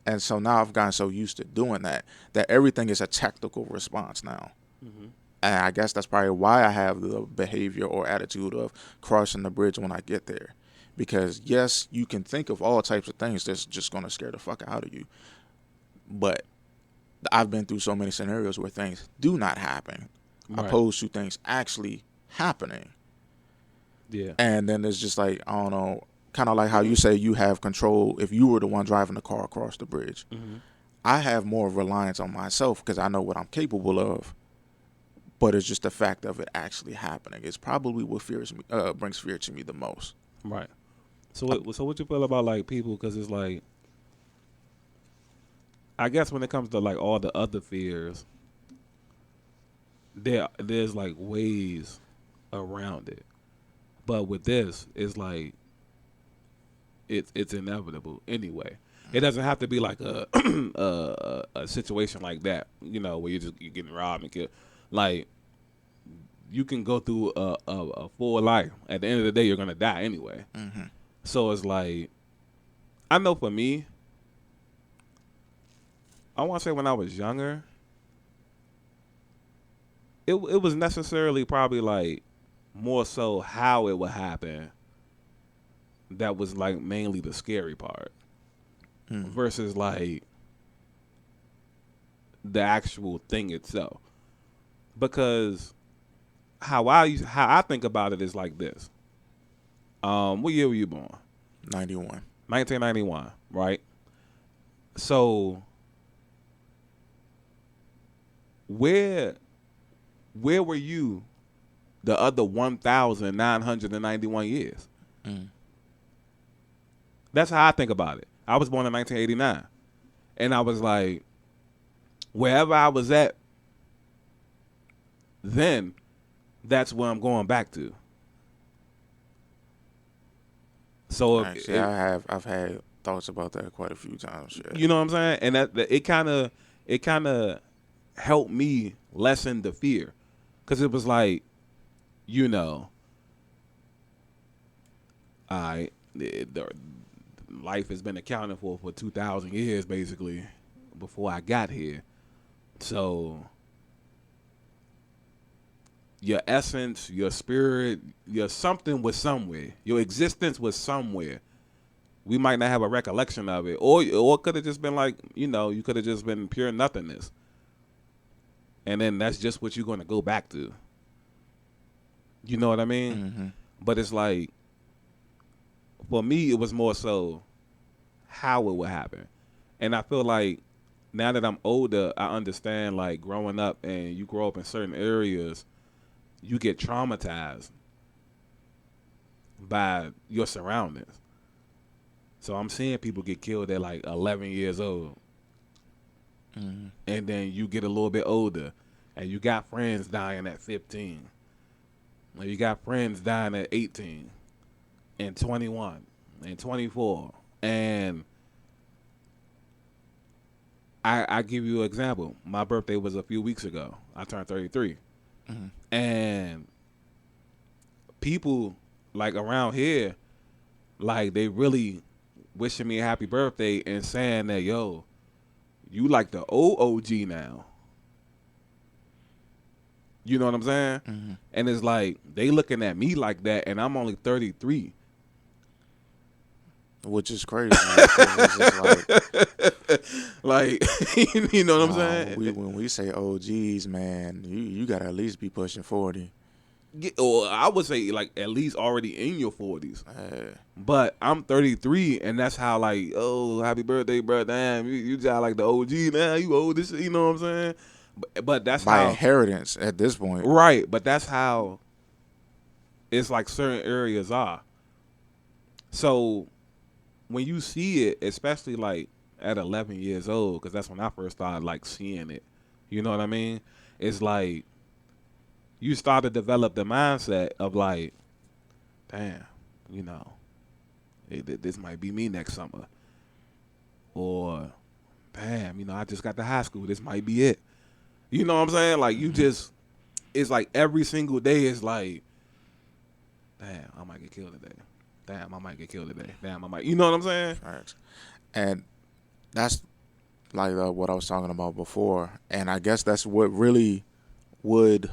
And so now I've gotten so used to doing that everything is a tactical response now. Mm-hmm. And I guess that's probably why I have the behavior or attitude of crossing the bridge when I get there. Because, yes, you can think of all types of things that's just going to scare the fuck out of you. But I've been through so many scenarios where things do not happen, right, opposed to things actually happening. Yeah. And then it's just like, I don't know, kind of like how you say you have control if you were the one driving the car across the bridge. Mm-hmm. I have more reliance on myself because I know what I'm capable of. But it's just the fact of it actually happening. It's probably what brings fear to me the most. Right. So what you feel about like people? Because it's like, I guess when it comes to like all the other fears, there's like ways around it. But with this, it's like it's inevitable anyway. It doesn't have to be like a a situation like that, where you're getting robbed and killed. Like, you can go through a full life. At the end of the day, you're gonna die anyway. Mm-hmm. So it's like, I know for me, I want to say when I was younger, it was necessarily probably like more so how it would happen. That was like mainly the scary part, versus like the actual thing itself. Because how I think about it is like this. What year were you born? 91. 1991, right? So where were you the other 1,991 years? Mm. That's how I think about it. I was born in 1989. And I was like, wherever I was at then, that's where I'm going back to. So actually, I've had thoughts about that quite a few times. Yeah. You know what I'm saying? And that it kind of helped me lessen the fear, because it was like, life has been accounted for 2,000 years basically before I got here. So your essence, your spirit, your something was somewhere. Your existence was somewhere. We might not have a recollection of it. Or it could have just been like, you could have just been pure nothingness. And then that's just what you're going to go back to. You know what I mean? Mm-hmm. But it's like, for me, it was more so how it would happen. And I feel like now that I'm older, I understand, like, growing up and you grow up in certain areas, you get traumatized by your surroundings. So I'm seeing people get killed at like 11 years old. Mm-hmm. And then you get a little bit older and you got friends dying at 15. And you got friends dying at 18 and 21 and 24. And I give you an example. My birthday was a few weeks ago. I turned 33. Mm-hmm. And people like around here, like, they really wishing me a happy birthday and saying that, yo, you like the old OG now. You know what I'm saying? Mm-hmm. And it's like, they looking at me like that, and I'm only 33. Which is crazy. It's just like, you know what I'm saying? When we say OGs, man, you got to at least be pushing 40. Or I would say, like, at least already in your 40s. But I'm 33, and that's how, like, oh, happy birthday, bro. Damn, you just like the OG now. You old as shit, you know what I'm saying? But that's by how, inheritance at this point. Right, but that's how it's like certain areas are. So when you see it, especially like at 11 years old, because that's when I first started like seeing it. You know what I mean? It's like you start to develop the mindset of like, damn, you know, this might be me next summer, or damn, you know, I just got to high school. This might be it. You know what I'm saying? Like you just, it's like every single day is like, damn, I might get killed today. Damn, I might get killed today. Damn, I might. You know what I'm saying? Facts. And that's like what I was talking about before. And I guess that's what really would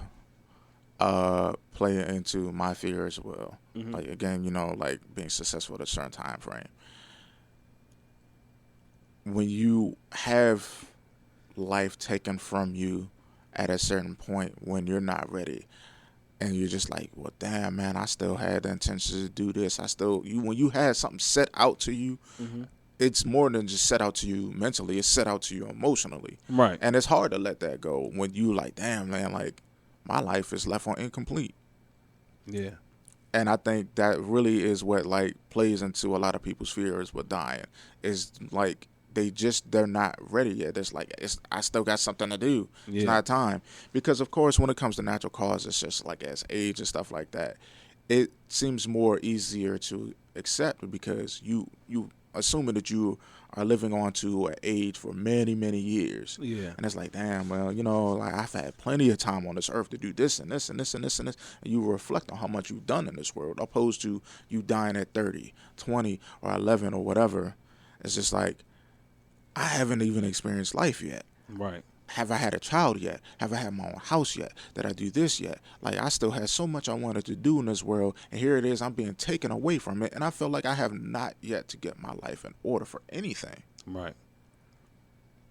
play into my fear as well. Mm-hmm. Like again, you know, like being successful at a certain time frame. When you have life taken from you at a certain point when you're not ready, and you're just like, well, damn, man, I still had the intention to do this. When you had something set out to you, Mm-hmm. it's more than just set out to you mentally. It's set out to you emotionally. Right. And it's hard to let that go when you like, damn, man, like my life is left on incomplete. Yeah. And I think that really is what like plays into a lot of people's fears with dying. Is like they're not ready yet. It's like I still got something to do. Yeah. It's not time. Because of course when it comes to natural causes, just like as age and stuff like that, it seems more easier to accept because you assuming that you are living on to an age for many, many years. Yeah. And it's like, damn, well, you know, like I've had plenty of time on this earth to do this and this and this and this and this. And you reflect on how much you've done in this world, opposed to you dying at 30, 20, or 11 or whatever. It's just like, I haven't even experienced life yet. Right. Have I had a child yet? Have I had my own house yet? Did I do this yet? Like, I still had so much I wanted to do in this world, and here it is, I'm being taken away from it, and I feel like I have not yet to get my life in order for anything. Right.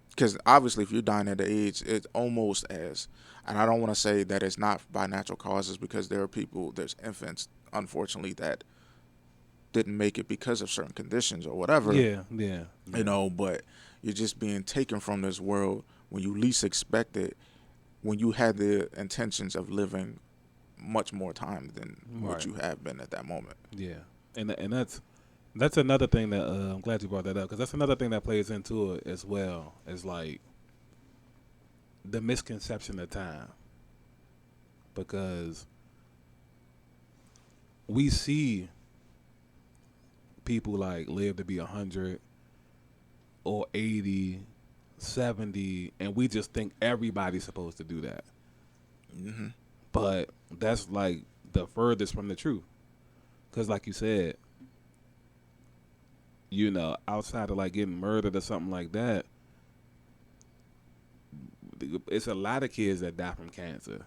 Because obviously, if you're dying at the age, it's almost as, and I don't want to say that it's not by natural causes, because there's infants, unfortunately, that didn't make it because of certain conditions or whatever. Yeah. Yeah. You know, but you're just being taken from this world when you least expect it, when you had the intentions of living much more time than what you have been at that moment. Yeah, and that's another thing that I'm glad you brought that up, because that's another thing that plays into it as well, is like the misconception of time, because we see people like live to be 100 or 80, 70, and we just think everybody's supposed to do that. Mm-hmm. But that's like the furthest from the truth. Because like you said, you know, outside of like getting murdered or something like that, it's a lot of kids that die from cancer.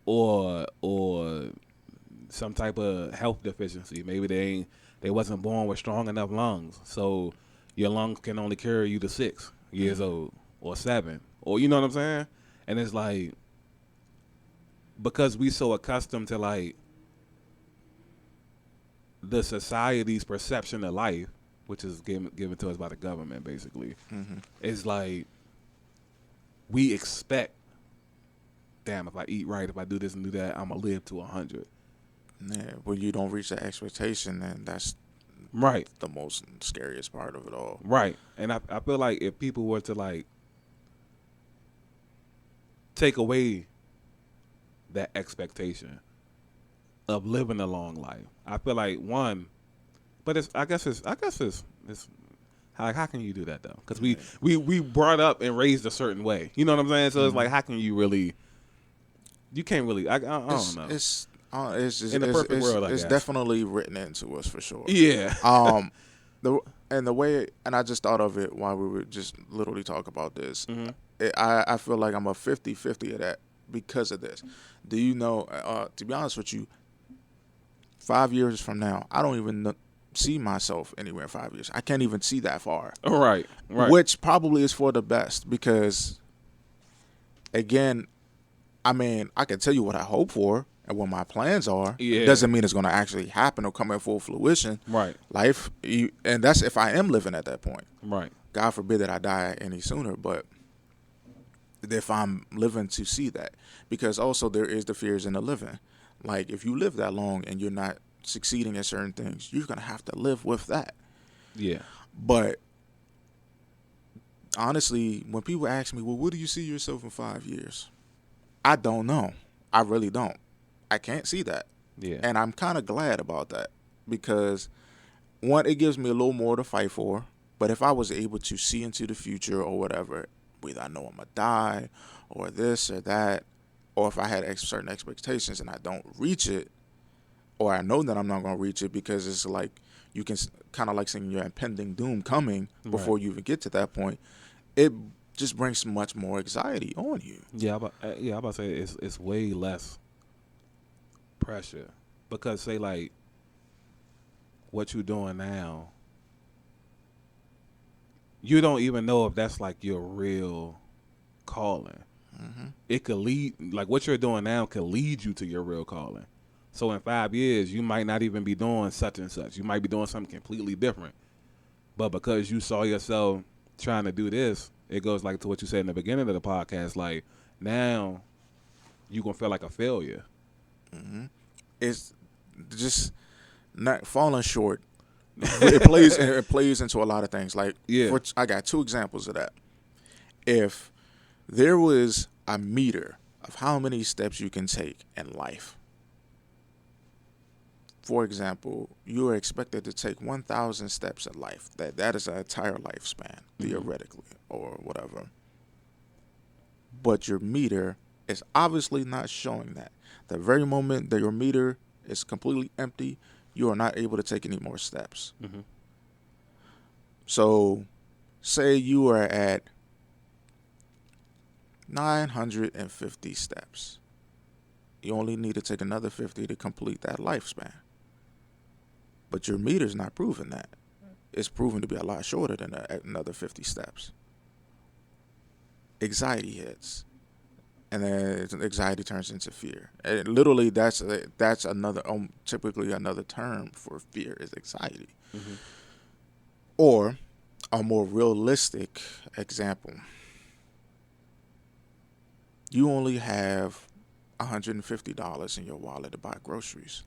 Or some type of health deficiency. Maybe they wasn't born with strong enough lungs. So your lungs can only carry you to 6 years old or 7. Or you know what I'm saying? And it's like, because we so accustomed to like the society's perception of life, which is given to us by the government basically, it's like we expect, damn, if I eat right, if I do this and do that, I'm gonna live to 100. Yeah, when you don't reach that expectation, then that's right, the most scariest part of it all. Right. And I feel like if people were to like take away that expectation of living a long life, I feel like but I guess it's how can you do that though? Because we brought up and raised a certain way. You know what I'm saying? So it's like, how can you really? You can't really. I don't know. It's just, in the perfect world, it's definitely written into us for sure. Yeah. The way, and I just thought of it while we were just literally talk about this. Mm-hmm. I feel like I'm a 50-50 of that because of this. Do you know? To be honest with you, 5 years from now, I don't even see myself anywhere in 5 years. I can't even see that far. Right. Which probably is for the best because, again, I mean, I can tell you what I hope for and what my plans are. Yeah. It doesn't mean it's going to actually happen or come in full fruition. Right. Life, and that's if I am living at that point. Right. God forbid that I die any sooner, but if I'm living to see that. Because also there is the fears in the living. Like if you live that long and you're not succeeding at certain things, you're going to have to live with that. Yeah. But honestly, when people ask me, well, what do you see yourself in 5 years? I don't know. I really don't. I can't see that. Yeah. And I'm kind of glad about that because, one, it gives me a little more to fight for. But if I was able to see into the future or whatever, whether I know I'm going to die or this or that, or if I had certain expectations and I don't reach it, or I know that I'm not going to reach it because it's like you can kind of like seeing your impending doom coming before you even get to that point, it just brings much more anxiety on you. Yeah, I'm about to say it's way less pressure because say like what you're doing now, you don't even know if that's like your real calling. Mm-hmm. It could lead, like what you're doing now could lead you to your real calling. So in 5 years, you might not even be doing such and such. You might be doing something completely different. But because you saw yourself trying to do this, it goes like to what you said in the beginning of the podcast. Like now, you gonna feel like a failure. Mm-hmm. It's just not falling short. It plays into a lot of things. Like, I got 2 examples of that. If there was a meter of how many steps you can take in life, for example, you are expected to take 1,000 steps in life. That is an entire lifespan, theoretically, or whatever. But your meter is obviously not showing that. The very moment that your meter is completely empty, you are not able to take any more steps. Mm-hmm. So, say you are at 950 steps. You only need to take another 50 to complete that lifespan. But your meter's not proving that. It's proven to be a lot shorter than another 50 steps. Anxiety hits. And then anxiety turns into fear. And literally, that's another, typically another term for fear is anxiety. Mm-hmm. Or a more realistic example. You only have $150 in your wallet to buy groceries.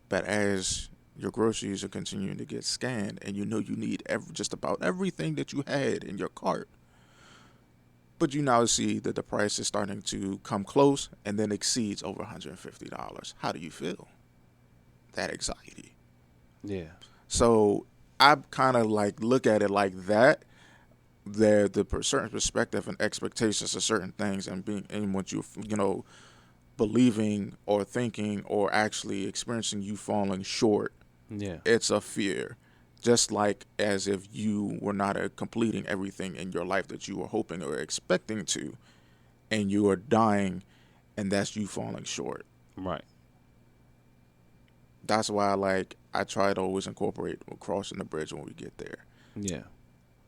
But as your groceries are continuing to get scanned and you know you need just about everything that you had in your cart, but you now see that the price is starting to come close and then exceeds over $150. How do you feel? That anxiety. Yeah. So I kind of like look at it like that. The certain perspective and expectations of certain things and being in what you believing or thinking or actually experiencing you falling short. Yeah. It's a fear. Just like as if you were not completing everything in your life that you were hoping or expecting to, and you are dying, and that's you falling short. Right. That's why I try to always incorporate crossing the bridge when we get there. Yeah.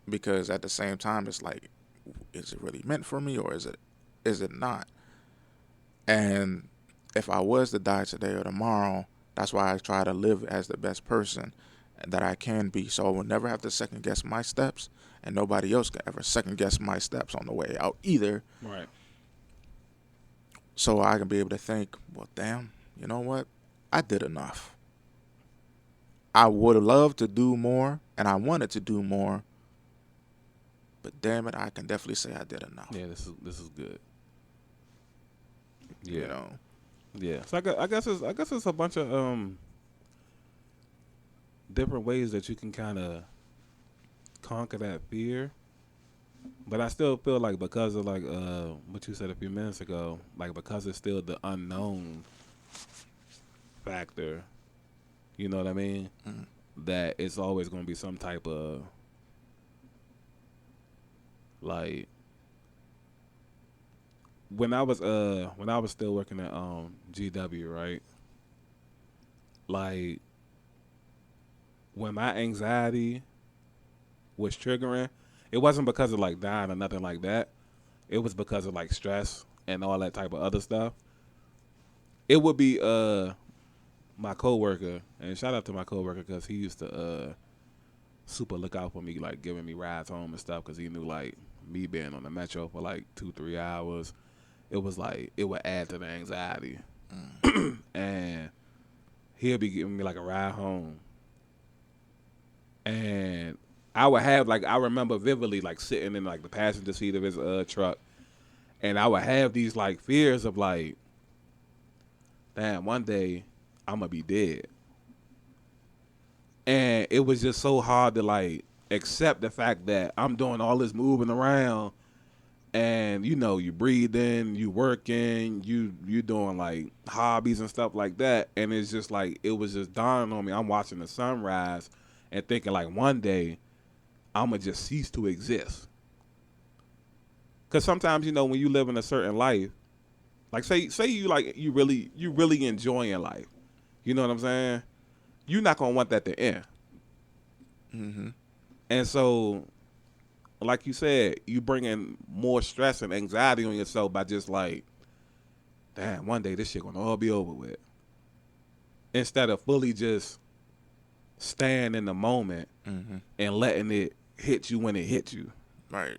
Because at the same time, it's like, is it really meant for me or is it not? And if I was to die today or tomorrow, that's why I try to live as the best person that I can be. So I will never have to second guess my steps, and nobody else can ever second guess my steps on the way out either. Right. So I can be able to think, well, damn, you know what? I did enough. I would have loved to do more, and I wanted to do more, but damn it, I can definitely say I did enough. Yeah, this is good. Yeah. You know. Yeah. So I guess it's a bunch of different ways that you can kind of conquer that fear. But I still feel like because of what you said a few minutes ago, like because it's still the unknown factor, you know what I mean? Mm-hmm. That it's always going to be some type of like when I was still working at GW, right? Like when my anxiety was triggering, it wasn't because of like dying or nothing like that. It was because of like stress and all that type of other stuff. It would be my coworker, and shout out to my coworker because he used to super look out for me, like giving me rides home and stuff because he knew like me being on the metro for like 2-3 hours, it was like it would add to the anxiety. And he'll be giving me like a ride home, and I would have like I remember vividly like sitting in like the passenger seat of his truck, and I would have these like fears of like, damn, one day I'm gonna be dead, and it was just so hard to like accept the fact that I'm doing all this moving around, and you know you breathing, you working, you doing like hobbies and stuff like that, and it's just like it was just dawning on me. I'm watching the sunrise and thinking like one day I'm gonna just cease to exist. Cause sometimes you know when you live in a certain life, like say you like you really enjoying life, you know what I'm saying? You're not gonna want that to end. Mm-hmm. And so, like you said, you bring in more stress and anxiety on yourself by just like, damn, one day this shit gonna all be over with. Instead of fully just staying in the moment and letting it hit you when it hits you. Right.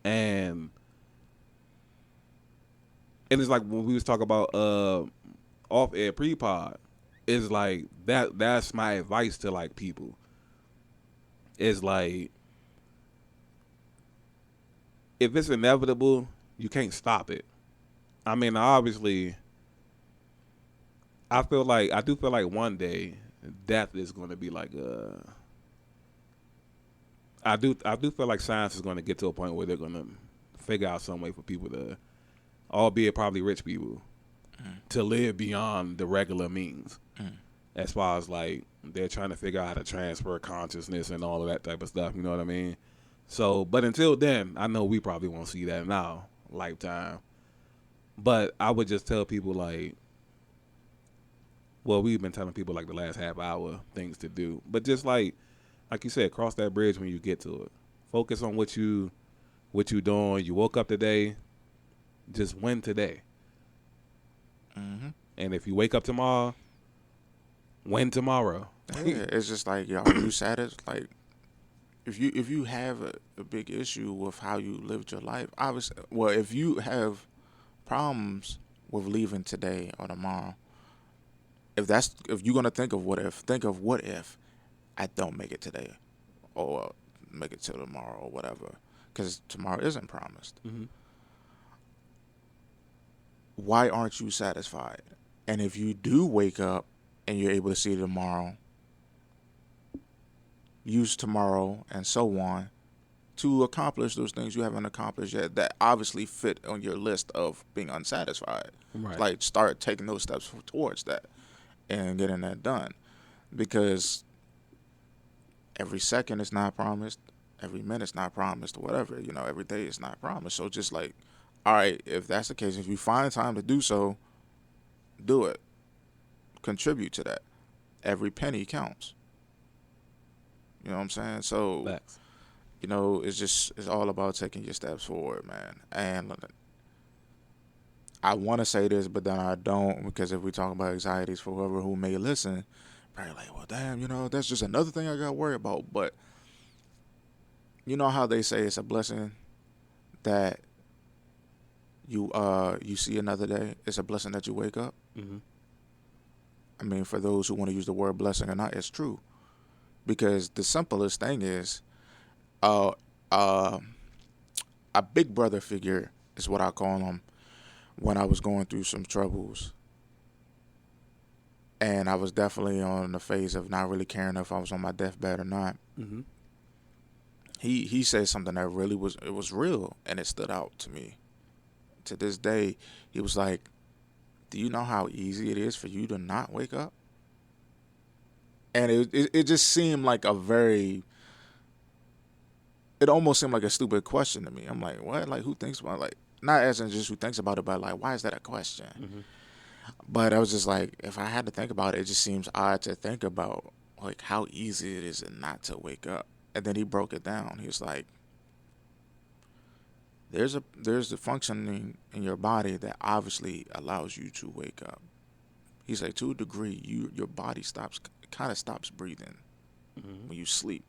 And it's like when we was talking about off air pre-pod, it's like that's my advice to like people. It's like if it's inevitable, you can't stop it. I mean, obviously I do feel like one day death is going to be like I do feel like science is going to get to a point where they're going to figure out some way for people to, albeit probably rich people, to live beyond the regular means. As far as like they're trying to figure out how to transfer consciousness and all of that type of stuff. You know what I mean? So, but until then, I know we probably won't see that in our lifetime. But I would just tell people like, well, we've been telling people like the last half hour things to do, but just like you said, cross that bridge when you get to it. Focus on what you doing. You woke up today, just win today. Mm-hmm. And if you wake up tomorrow, win tomorrow. Yeah, it's just like, yo, are you satisfied? Like, if you have a big issue with how you lived your life, obviously, well, if you have problems with leaving today or tomorrow, if you're gonna think of what if I don't make it today, or make it till tomorrow or whatever, because tomorrow isn't promised. Mm-hmm. Why aren't you satisfied? And if you do wake up and you're able to see tomorrow, use tomorrow and so on to accomplish those things you haven't accomplished yet that obviously fit on your list of being unsatisfied. Right. Like, start taking those steps towards that and getting that done, because every second is not promised, every minute's not promised, or whatever, every day is not promised. So just like, all right, if that's the case, if you find time to do so, do it. Contribute to that. Every penny counts. You know what I'm saying? So, Facts. it's all about taking your steps forward, man. And I want to say this, but then I don't, because if we talk about anxieties for whoever who may listen, probably like, well, damn, that's just another thing I got to worry about. But you know how they say it's a blessing that you see another day? It's a blessing that you wake up. Mm-hmm. I mean, for those who want to use the word blessing or not, it's true. Because the simplest thing is, a big brother figure is what I call him when I was going through some troubles. And I was definitely on the phase of not really caring if I was on my deathbed or not. Mm-hmm. He said something that really was real, and it stood out to me. To this day, he was like, do you know how easy it is for you to not wake up? And it just seemed like it almost seemed like a stupid question to me. I'm like, what? Like, who thinks about it? Like, not as in just who thinks about it, but like, why is that a question? Mm-hmm. But I was just like, if I had to think about it, it just seems odd to think about, like, how easy it is not to wake up. And then he broke it down. He was like, there's the functioning in your body that obviously allows you to wake up. He's like, to a degree, your body kind of stops breathing when you sleep.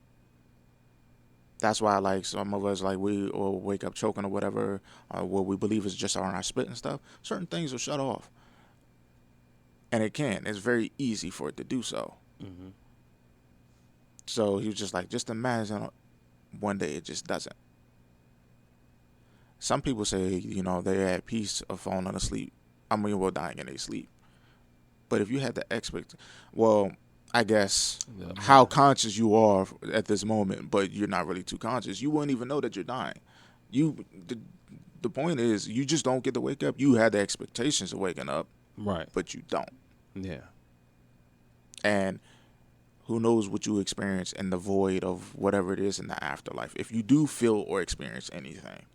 That's why, like, some of us, like, we will wake up choking or whatever, what we believe is just on our spit and stuff. Certain things will shut off. And it can. It's very easy for it to do so. Mm-hmm. So he was just like, just imagine one day it just doesn't. Some people say, they're at peace of falling asleep. Dying in their sleep. But if you had the I guess how conscious you are at this moment, but you're not really too conscious, you wouldn't even know that you're dying. The point is, you just don't get to wake up. You had the expectations of waking up, right? But you don't. Yeah. And who knows what you experience in the void of whatever it is in the afterlife. If you do feel or experience anything,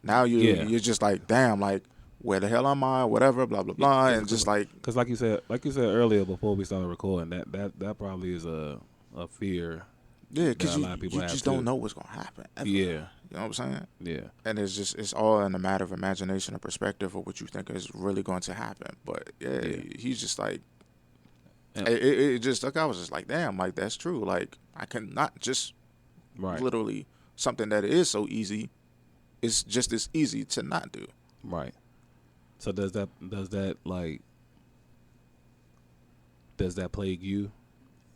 now you're just like, damn, like, where the hell am I? Whatever, blah blah blah, and just like, because like you said earlier before we started recording, that probably is a fear. Yeah, because you just don't know what's gonna happen. Ever. Yeah, you know what I'm saying? Yeah, and it's all in a matter of imagination and perspective of what you think is really going to happen. But he's just like, it just like, I was just like, damn, like that's true. Like I can not just literally something that is so easy. It's just as easy to not do. Right. So does that plague you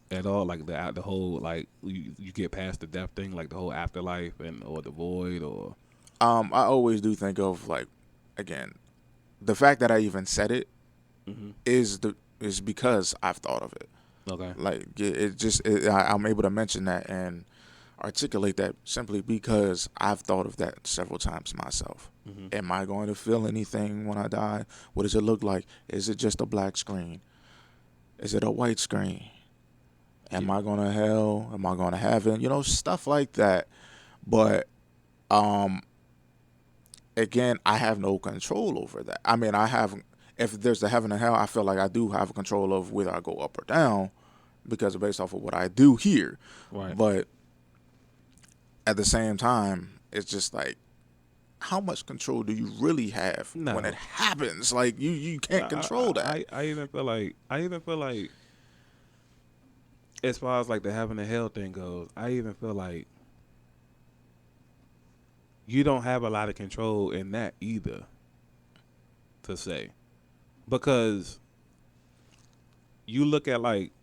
at all? Like the whole, like, you get past the death thing, like the whole afterlife or the void, or I always do think of, like, again, the fact that I even said it is because I've thought of it. Okay. Like I'm able to mention that and articulate that simply because I've thought of that several times myself. Am I going to feel anything when I die? What does it look like? Is it just a black screen? Is it a white screen? Am I going to hell? Am I going to heaven? Stuff like that. But again, I have no control over that. I mean, if there's the heaven and hell, I feel like I do have control of whether I go up or down because based off of what I do here. Right. But at the same time, it's just like, how much control do you really have when it happens? Like you can't control that. I even feel like as far as like the heaven and hell thing goes, I even feel like you don't have a lot of control in that either, to say, because you look at like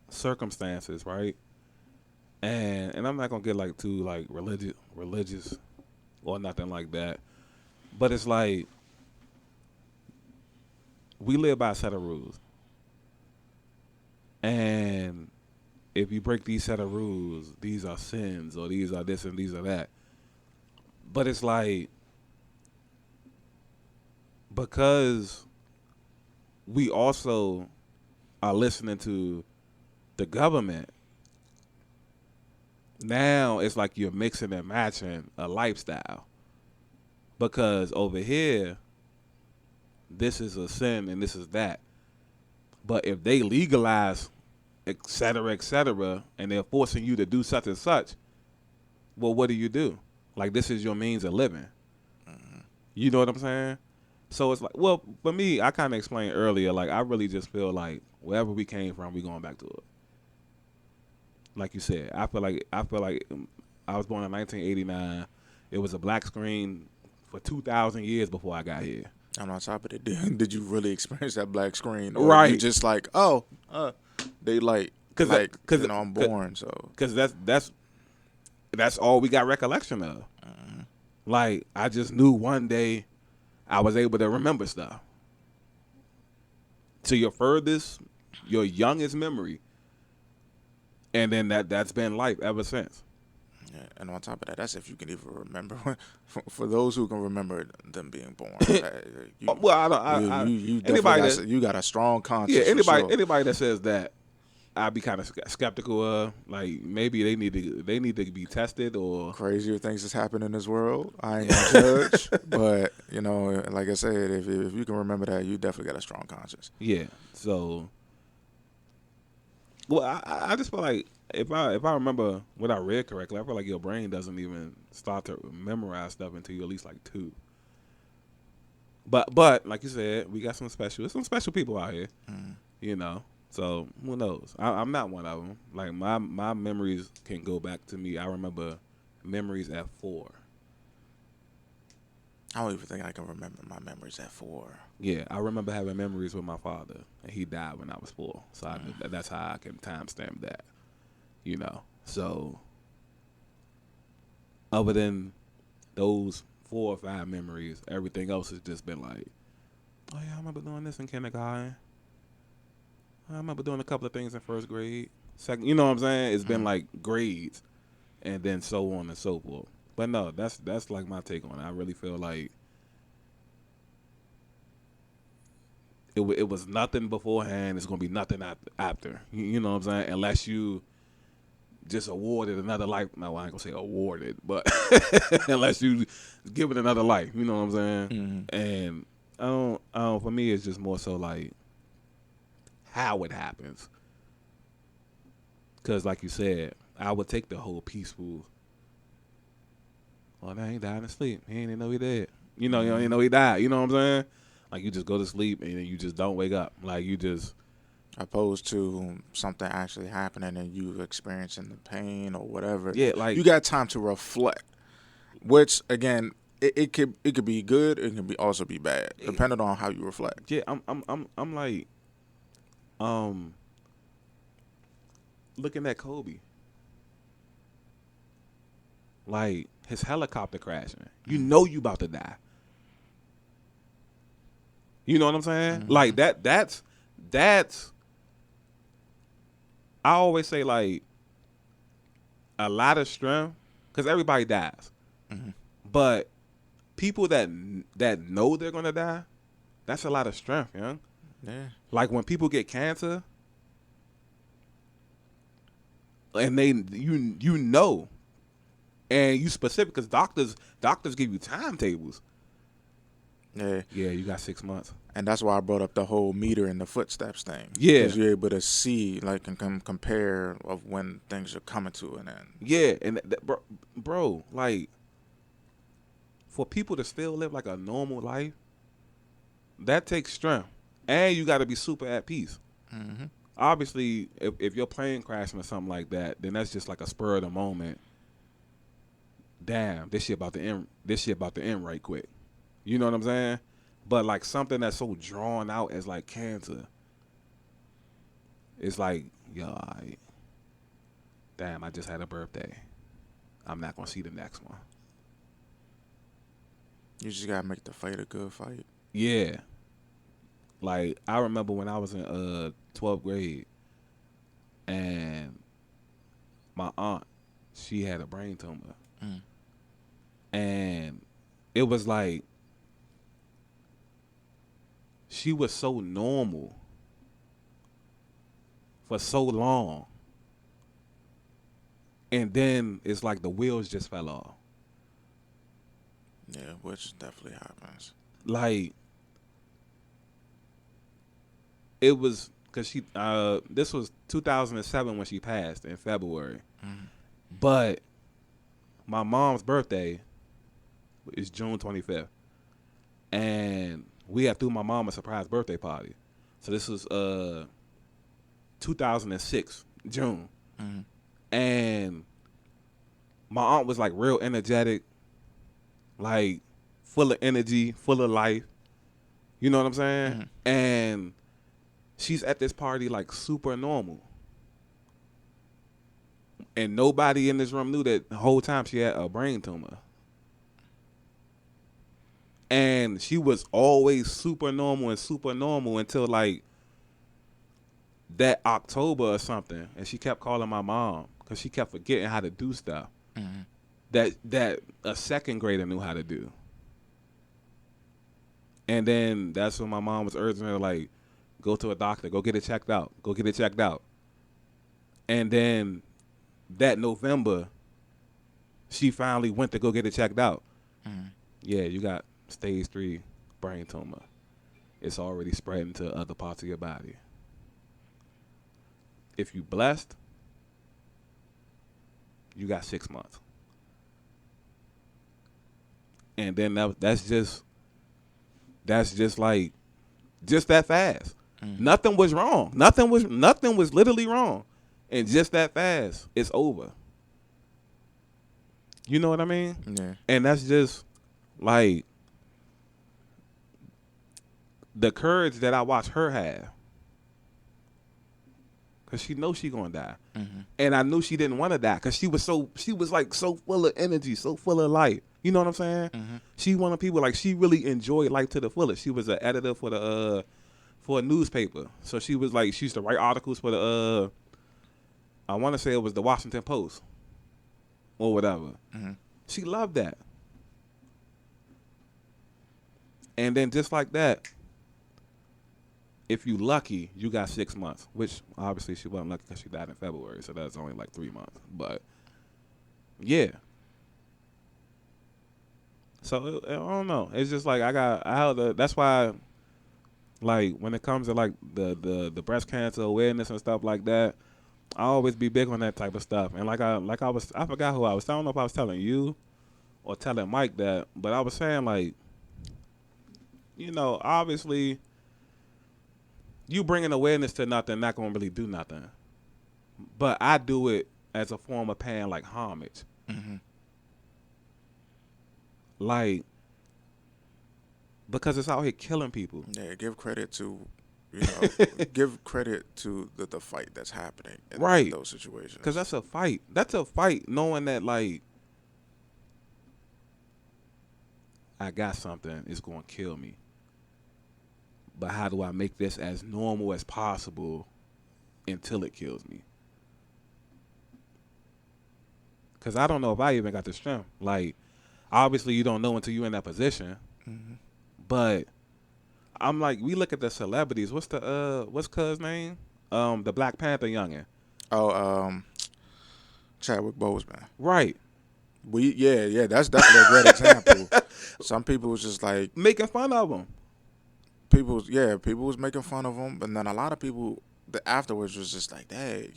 circumstances, right? And I'm not gonna get like too like religious or nothing like that, but it's like we live by a set of rules, and if you break these set of rules, these are sins, or these are this and these are that. But it's like, because we also are listening to the government, now it's like you're mixing and matching a lifestyle. Because over here, this is a sin and this is that. But if they legalize, et cetera, and they're forcing you to do such and such, well, what do? Like, this is your means of living. You know what I'm saying? So it's like, well, for me, I kind of explained earlier, like, I really just feel like wherever we came from, we going back to it. Like you said, I feel like I was born in 1989. It was a black screen for 2,000 years before I got here. And on top of it, did you really experience that black screen? Or right. You just like, they like, I'm born, so. Because that's all we got recollection of. Like, I just knew one day I was able to remember stuff. To your youngest memory. And then that's been life ever since. Yeah, and on top of that, that's if you can even remember. For those who can remember them being born, you definitely you got a strong conscience. Yeah, anybody that says that, I'd be kind of skeptical of. Like, maybe they need to be tested, or crazier things that's happened in this world. I ain't gonna judge, but like I said, if you can remember that, you definitely got a strong conscience. Yeah. So. Well, I just feel like if I remember what I read correctly, I feel like your brain doesn't even start to memorize stuff until you're at least like 2. But like you said, we got some special people out here, So who knows? I'm not one of them. Like my memories can go back to me. I remember memories at 4. I don't even think I can remember my memories at 4. Yeah, I remember having memories with my father, and he died when I was 4. So that's how I can timestamp that, you know. So, other than those 4 or 5 memories, everything else has just been like, oh yeah, I remember doing this in kindergarten. I remember doing a couple of things in first grade. Second, you know what I'm saying? It's been like grades, and then so on and so forth. But no, that's like my take on it. I really feel like it was nothing beforehand. It's gonna be nothing after. You know what I'm saying? Unless you just awarded another life. No, I ain't gonna say awarded, but unless you give it another life. You know what I'm saying? Mm-hmm. And I don't. For me, it's just more so like how it happens. Because like you said, I would take the whole peaceful. Well, now he died in sleep. He didn't know he dead. You know, you don't even know he died. You know what I'm saying? Like, you just go to sleep and then you just don't wake up. Like, you just... Opposed to something actually happening and you experiencing the pain or whatever. Yeah, like... You got time to reflect. Which, again, it could be good. It can also be bad, depending on how you reflect. Yeah, I'm like... looking at Kobe. Like, his helicopter crashing. You know you about to die. You know what I'm saying? Mm-hmm. Like, that's I always say, like, a lot of strength, because everybody dies. Mm-hmm. But people that know they're going to die, that's a lot of strength, young. Yeah. Like, when people get cancer, and you know, and you specific, because doctors give you timetables. Yeah. Yeah, you got 6 months. And that's why I brought up the whole meter and the footsteps thing. Yeah. Because you're able to see, like, and compare of when things are coming to an end. Yeah, and bro, like, for people to still live like a normal life, that takes strength. And you got to be super at peace. Mm-hmm. Obviously, if your plane crashing or something like that, then that's just like a spur of the moment. Damn, this shit about to end right quick. You know what I'm saying? But like something that's so drawn out as like cancer, it's like, yo, damn, I just had a birthday. I'm not gonna see the next one. You just gotta make the fight a good fight. Yeah. Like, I remember when I was in 12th grade, and my aunt, she had a brain tumor. Mm. And it was like, she was so normal for so long. And then it's like the wheels just fell off. Yeah, which definitely happens. Like, it was, because she, this was 2007 when she passed in February. Mm. But my mom's birthday is June 25th. And we had threw my mom a surprise birthday party. So this was 2006, June. Mm. And my aunt was like real energetic, like full of energy, full of life. You know what I'm saying? Mm. And she's at this party like super normal. And nobody in this room knew that the whole time she had a brain tumor. And she was always super normal until like that October or something. And she kept calling my mom because she kept forgetting how to do stuff that a second grader knew how to do. And then that's when my mom was urging her, like, go to a doctor, go get it checked out. And then that November, she finally went to go get it checked out. Yeah, you got stage 3 brain tumor. It's already spreading to other parts of your body. If you blessed, you got 6 months. And then that's just like, just that fast. Nothing was wrong. Nothing was literally wrong. And just that fast, it's over. You know what I mean? Yeah. And that's just like, the courage that I watched her have, because she knows she gonna die, and I knew she didn't want to die because she was like so full of energy, so full of life. You know what I'm saying? She one of the people, like, she really enjoyed life to the fullest. She was an editor for a newspaper, so she was like, she used to write articles for the I want to say it was the Washington Post or whatever. She loved that. And then just like that, if you lucky, you got 6 months, which obviously she wasn't lucky because she died in February, so that's only like 3 months. But yeah. So I don't know. It's just like that's why, like, when it comes to like the breast cancer awareness and stuff like that, I always be big on that type of stuff. And I forgot who I was. I don't know if I was telling you or telling Mike that, but I was saying, like, you know, obviously, you bringing awareness to nothing not gonna really do nothing. But I do it as a form of paying like homage. Like, because it's out here killing people. Yeah, give credit to, you know, give credit to the fight that's happening in those situations. Because that's a fight. That's a fight, knowing that, like, I got something, it's going to kill me. But how do I make this as normal as possible until it kills me? Because I don't know if I even got the strength. Like, obviously you don't know until you're in that position. But I'm like, we look at the celebrities. What's cuz name? The Black Panther youngin. Chadwick Boseman. Right. Yeah, that's definitely a great example. Some people was just like making fun of him. People was making fun of him, but then a lot of people afterwards was just like, "Dang,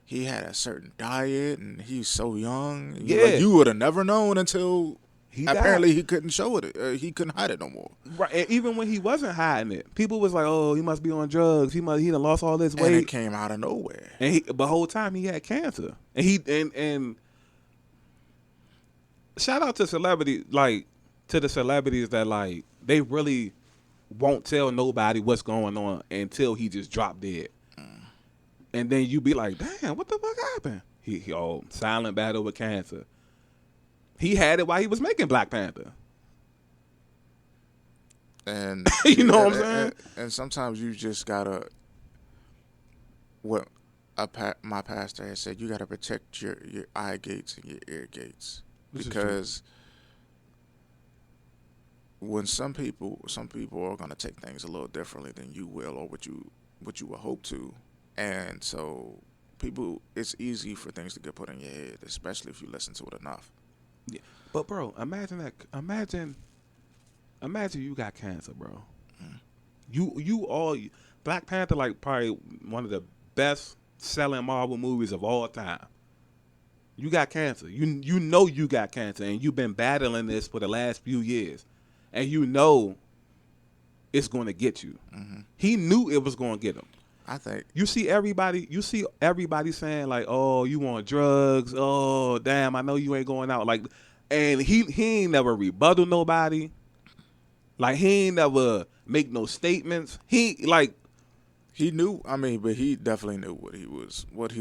he had a certain diet and he's so young. Yeah, like, you would have never known until apparently died. He couldn't show it. He couldn't hide it no more. Right, and even when he wasn't hiding it, people was like, "Oh, he must be on drugs. He done lost all this weight." And it came out of nowhere. And the whole time he had cancer. And shout out to celebrities, like, to the celebrities that, like, they really won't tell nobody what's going on until he just dropped dead. And then you be like, damn, what the fuck happened? He silent battle with cancer. He had it while he was making Black Panther. And you know what I'm saying? And sometimes you just gotta, my pastor has said, you gotta protect your eye gates and your ear gates. Because when some people are gonna take things a little differently than you will, or what you would hope to. And so it's easy for things to get put in your head, especially if you listen to it enough. Yeah. But bro, imagine you got cancer, bro. Black Panther, like, probably one of the best selling Marvel movies of all time. You got cancer. You know you got cancer, and you've been battling this for the last few years, and you know it's going to get you. He knew it was going to get him. I think you see everybody saying, like, "Oh, you want drugs? Oh, damn, I know you ain't going out." Like, and he ain't never rebuttal nobody. Like, he ain't never make no statements. He knew. I mean, but he definitely knew what he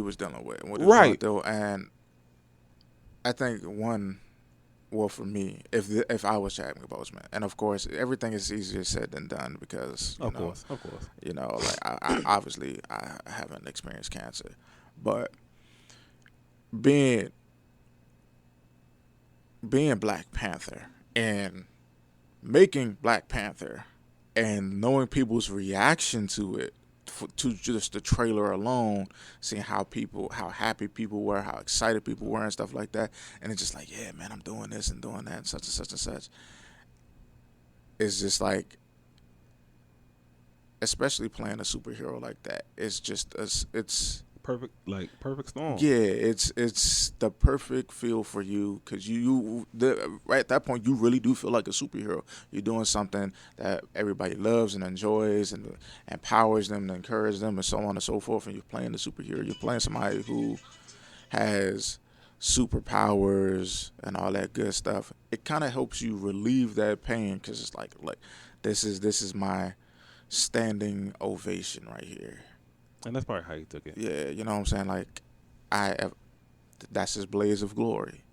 was dealing with and what he was going through. And I think for me, if I was Chadwick Boseman, and of course everything is easier said than done because of course, you know, like I obviously I haven't experienced cancer, but being Black Panther and making Black Panther and knowing people's reaction to it, to just the trailer alone, seeing how happy people were, how excited people were and stuff like that, and it's just like, yeah, man, I'm doing this and doing that and such and such and such. It's just like, especially playing a superhero like that, it's just it's perfect storm. Yeah, it's the perfect feel for you because right at that point you really do feel like a superhero. You're doing something that everybody loves and enjoys and empowers them and encourages them and so on and so forth. And you're playing the superhero. You're playing somebody who has superpowers and all that good stuff. It kind of helps you relieve that pain because it's like This is my standing ovation right here. And that's probably how he took it. Yeah, you know what I'm saying? Like, that's his blaze of glory.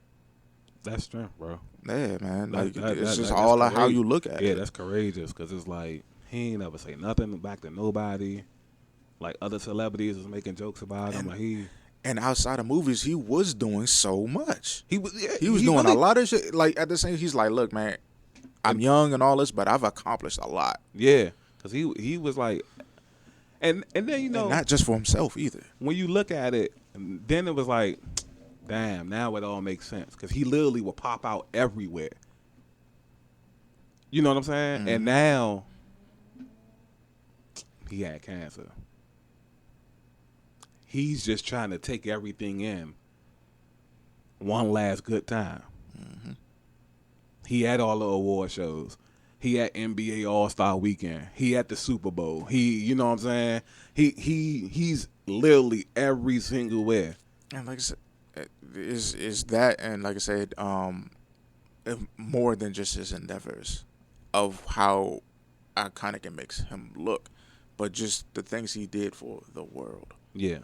That's strength, bro. Yeah, man. Like, it's just that's all how courageous. you look at it. Yeah, that's courageous because it's like he ain't never say nothing back to nobody. Like other celebrities was making jokes about him. Like and outside of movies, he was doing so much. he was doing really, a lot of shit. Like at the same, he's like, look, man, I'm young and all this, but I've accomplished a lot. Yeah, because he was like, and then and not just for himself either. When you look at it, then it was like, damn, now it all makes sense because he literally would pop out everywhere. You know what I'm saying? Mm-hmm. And now he had cancer. He's just trying to take everything in one last good time. Mm-hmm. He had all the award shows. He had NBA All-Star Weekend. He had the Super Bowl. You know what I'm saying? He's literally every single where. And like I said, is that, and like I said, more than just his endeavors of how iconic it makes him look, but just the things he did for the world. Yeah.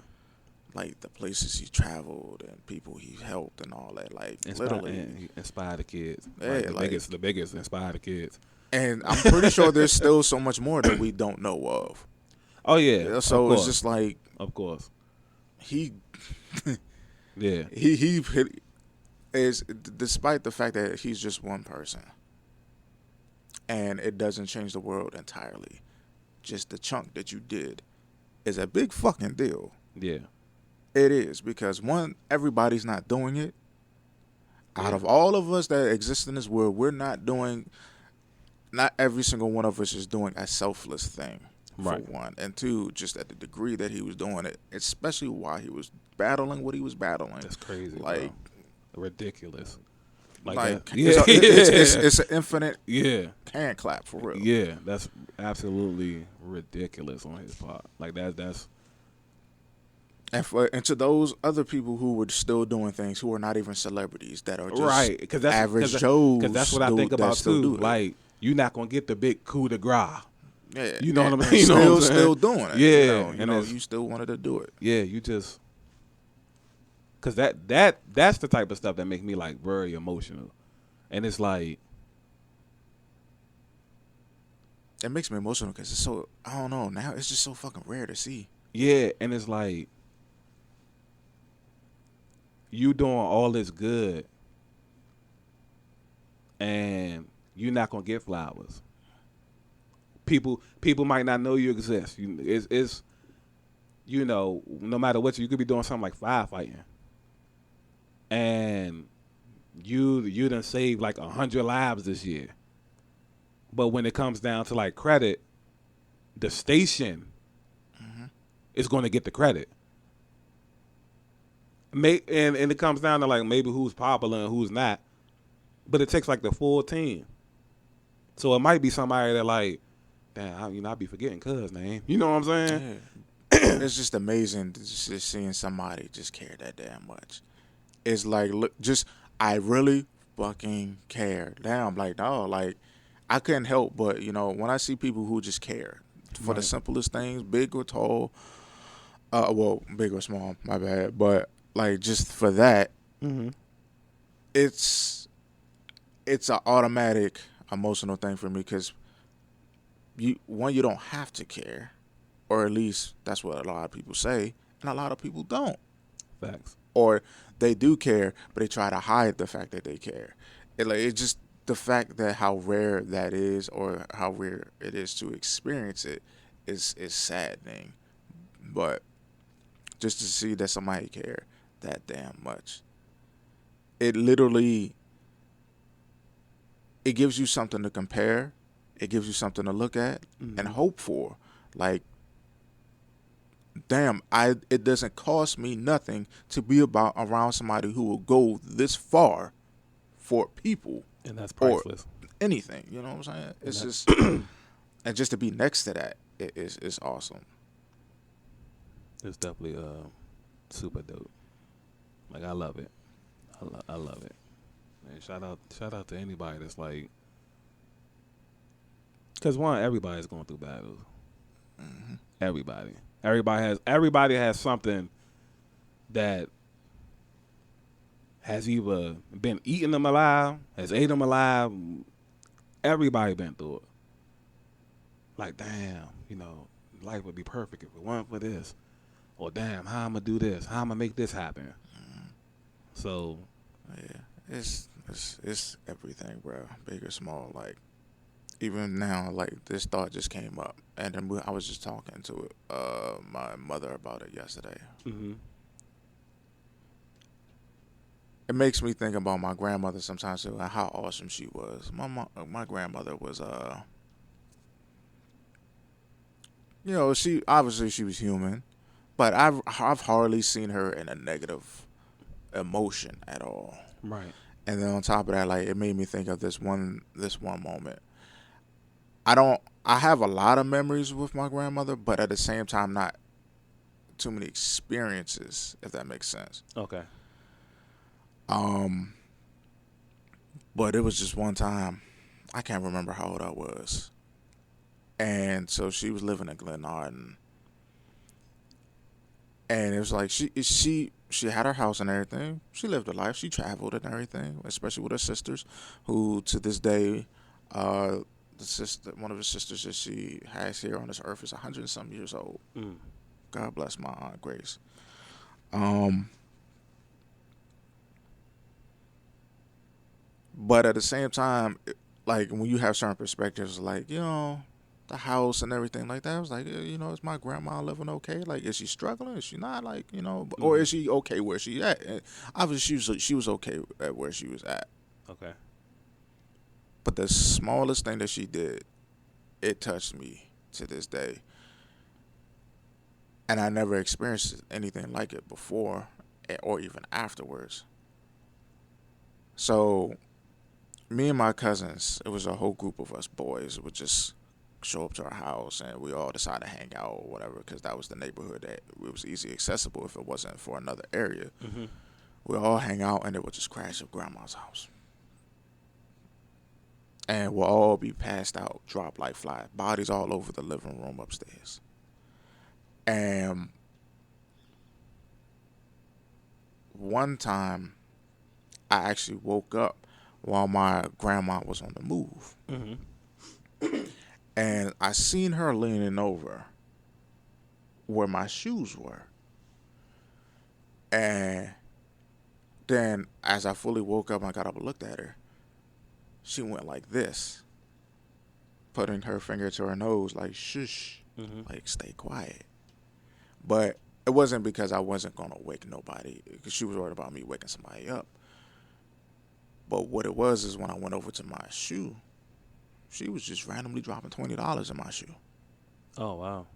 Like the places he traveled and people he helped and all that. Like literally, he inspired the kids. Yeah, the biggest inspired the kids. And I'm pretty sure there's still so much more that we don't know of. Oh yeah. So it's just like, of course, he, yeah, he is, despite the fact that he's just one person, and it doesn't change the world entirely. Just the chunk that you did is a big fucking deal. Yeah. It is, because one, everybody's not doing it. Out of all of us that exist in this world, we're not doing, not every single one of us is doing a selfless thing, for one. And two, just at the degree that he was doing it, especially while he was battling what he was battling. That's crazy, like, bro. Ridiculous. It's an infinite hand clap, for real. Yeah, that's absolutely ridiculous on his part. Like that's. And to those other people who were still doing things, who are not even celebrities, that are just because that's average Joes. Because that's what I think about too. Like, you're not gonna get the big coup de grace. Yeah, you know what I mean. Still doing it. Yeah, you still wanted to do it. Yeah, you just because that's the type of stuff that make me like very emotional, and it's like it makes me emotional because it's so, I don't know, now it's just so fucking rare to see. Yeah, and it's like, you doing all this good, and you're not gonna get flowers. People might not know you exist. It's no matter what, you could be doing something like firefighting, and you done saved like 100 lives this year. But when it comes down to like credit, the station is going to get the credit. And it comes down to like maybe who's popular and who's not, but it takes like the full team. So it might be somebody that like, damn, I'd be forgetting cuz name. You know what I'm saying? Yeah. It's just amazing just seeing somebody just care that damn much. It's like, look, I really fucking care. Damn, like, no, like, I couldn't help but, when I see people who just care for the simplest things, big or tall, big or small, my bad, but like just for that, it's an automatic emotional thing for me, because you don't have to care, or at least that's what a lot of people say, and a lot of people don't. Facts. Or they do care, but they try to hide the fact that they care. It's just the fact that how rare that is, or how rare it is to experience it, is saddening. But just to see that somebody care that damn much, it literally, it gives you something to compare. It gives you something to look at and hope for. Like, damn, it doesn't cost me nothing to be around somebody who will go this far for people. And that's priceless. Or anything, you know what I'm saying? It's just, and just to be next to that, it's awesome. It's definitely super dope. Like, I love it. I love it. And shout out to anybody that's like, Because one, everybody's going through battles. Mm-hmm. Everybody has something that has either been eating them alive, has ate them alive. Everybody been through it. Like, damn, life would be perfect if it weren't for this. Or damn, how I'm gonna do this? How I'm gonna make this happen? Mm-hmm. So, yeah, it's everything, bro. Big or small. Like, even now, like, this thought just came up, and then I was just talking to my mother about it yesterday. Mm-hmm. It makes me think about my grandmother sometimes too, and how awesome she was. My grandmother was she obviously she was human, but I've hardly seen her in a negative emotion at all. Right. And then on top of that, like, it made me think of this one moment. I have a lot of memories with my grandmother, but at the same time not too many experiences, if that makes sense. Okay. But it was just one time, I can't remember how old I was. And so she was living in Glen Arden. And it was like she had her house and everything. She lived her life. She traveled and everything, especially with her sisters, who to this day, one of her sisters that she has here on this earth is 100 and some years old. Mm. God bless my Aunt Grace. But at the same time, like, when you have certain perspectives, like, the house and everything like that, I was like, is my grandma living okay? Like, is she struggling? Is she not? Like, mm-hmm. Or is she okay where she at? And obviously, she was okay at where she was at. Okay. But the smallest thing that she did, it touched me to this day. And I never experienced anything like it before or even afterwards. So, me and my cousins, it was a whole group of us boys, would just show up to our house and we all decided to hang out or whatever, because that was the neighborhood that it was easy accessible if it wasn't for another area. Mm-hmm. We'll all hang out and it would just crash at grandma's house. And we'll all be passed out, dropped like flies, bodies all over the living room upstairs. And one time, I actually woke up while my grandma was on the move. Mm-hmm. And I seen her leaning over where my shoes were. And then as I fully woke up, I got up and looked at her. She went like this, putting her finger to her nose like, shush, like, stay quiet. But it wasn't because I wasn't going to wake nobody, because she was worried about me waking somebody up. But what it was is when I went over to my shoe, she was just randomly dropping $20 in my shoe. Oh, wow.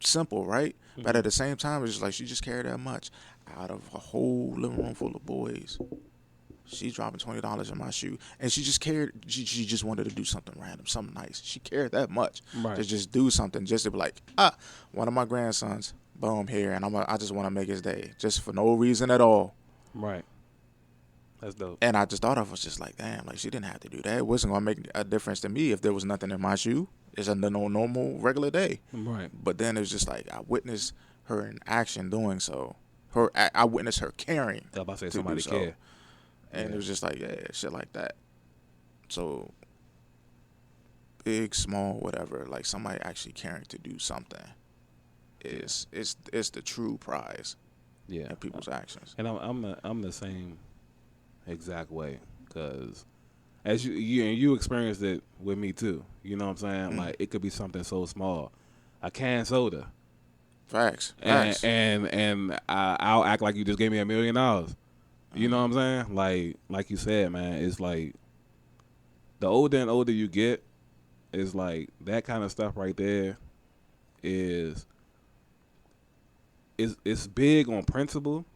Simple, right? Mm-hmm. But at the same time, it's just like she just cared that much. Out of a whole living room full of boys, she's dropping $20 in my shoe. And she just cared. She just wanted to do something random, something nice. She cared that much to just do something, just to be like, one of my grandsons, boom, here, and I just want to make his day, just for no reason at all. Right. That's dope. And I just thought I was just like, damn, like, she didn't have to do that. It wasn't going to make a difference to me if there was nothing in my shoe. It's a normal, regular day. Right. But then it was just like, I witnessed her in action doing so. I witnessed her caring. I was about to say somebody care. And it was just like, yeah, shit like that. So, big, small, whatever, like, somebody actually caring to do something is the true prize. Yeah. In people's actions. And I'm the same exact way, because as you experienced it with me too. You know what I'm saying? Mm-hmm. Like, it could be something so small, a canned soda. Facts. And I'll act like you just gave me $1 million. You know what I'm saying? Like you said, man, it's like the older and older you get, it's like that kind of stuff right there is it's big on principle.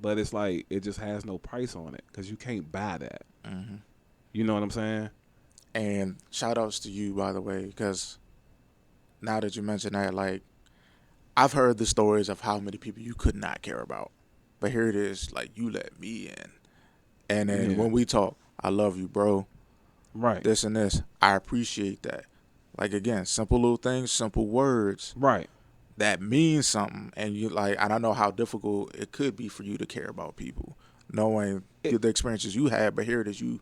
But it's like it just has no price on it, because you can't buy that. Mm-hmm. You know what I'm saying? And shout outs to you, by the way, because now that you mention that, like, I've heard the stories of how many people you could not care about. But here it is, like, you let me in. And then when we talk, I love you, bro. Right. this and this. I appreciate that. Like again, simple little things, simple words Right. that mean something, and you like. I don't know how difficult it could be for you to care about people, knowing the experiences you had, but here it is, you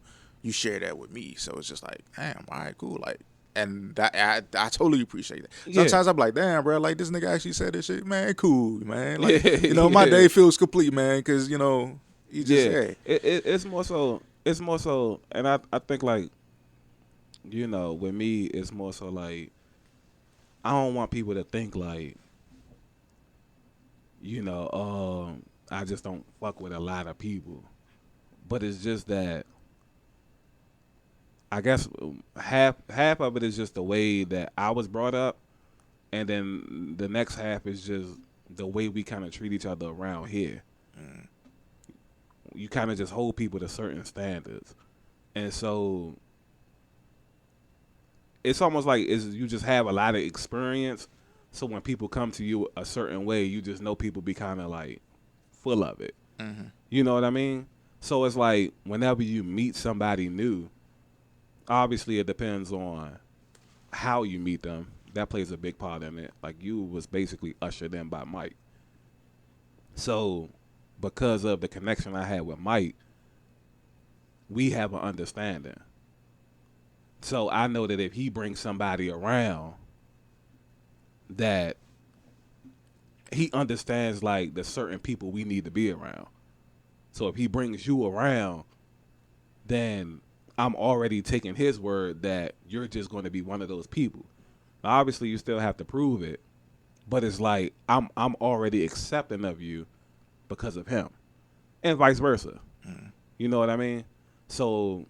share that with me. So it's just like, damn, all right, cool, like. And that I totally appreciate that. Yeah. Sometimes I'm like, damn, bro, like this nigga actually said this shit, man, cool, man. Like, Yeah, my yeah. day feels complete, man, because you just Yeah. It's more so. It's more so, and I think like, with me, it's more so like, I don't want people to think like, I just don't fuck with a lot of people. But it's just that I guess half of it is just the way that I was brought up, and then the next half is just the way we kind of treat each other around here. You kind of just hold people to certain standards, and so it's almost like you just have a lot of experience. So when people come to you a certain way, you just know people be kind of like full of it. Mm-hmm. You know what I mean? So it's like whenever you meet somebody new, obviously it depends on how you meet them. That plays a big part in it. Like you was basically ushered in by Mike. So because of the connection I had with Mike, we have an understanding. So I know that if he brings somebody around, that he understands like the certain people we need to be around. So if he brings you around, then I'm already taking his word that you're just going to be one of those people. Now, obviously, you still have to prove it, but it's like I'm already accepting of you because of him, and vice versa. You know what I mean? So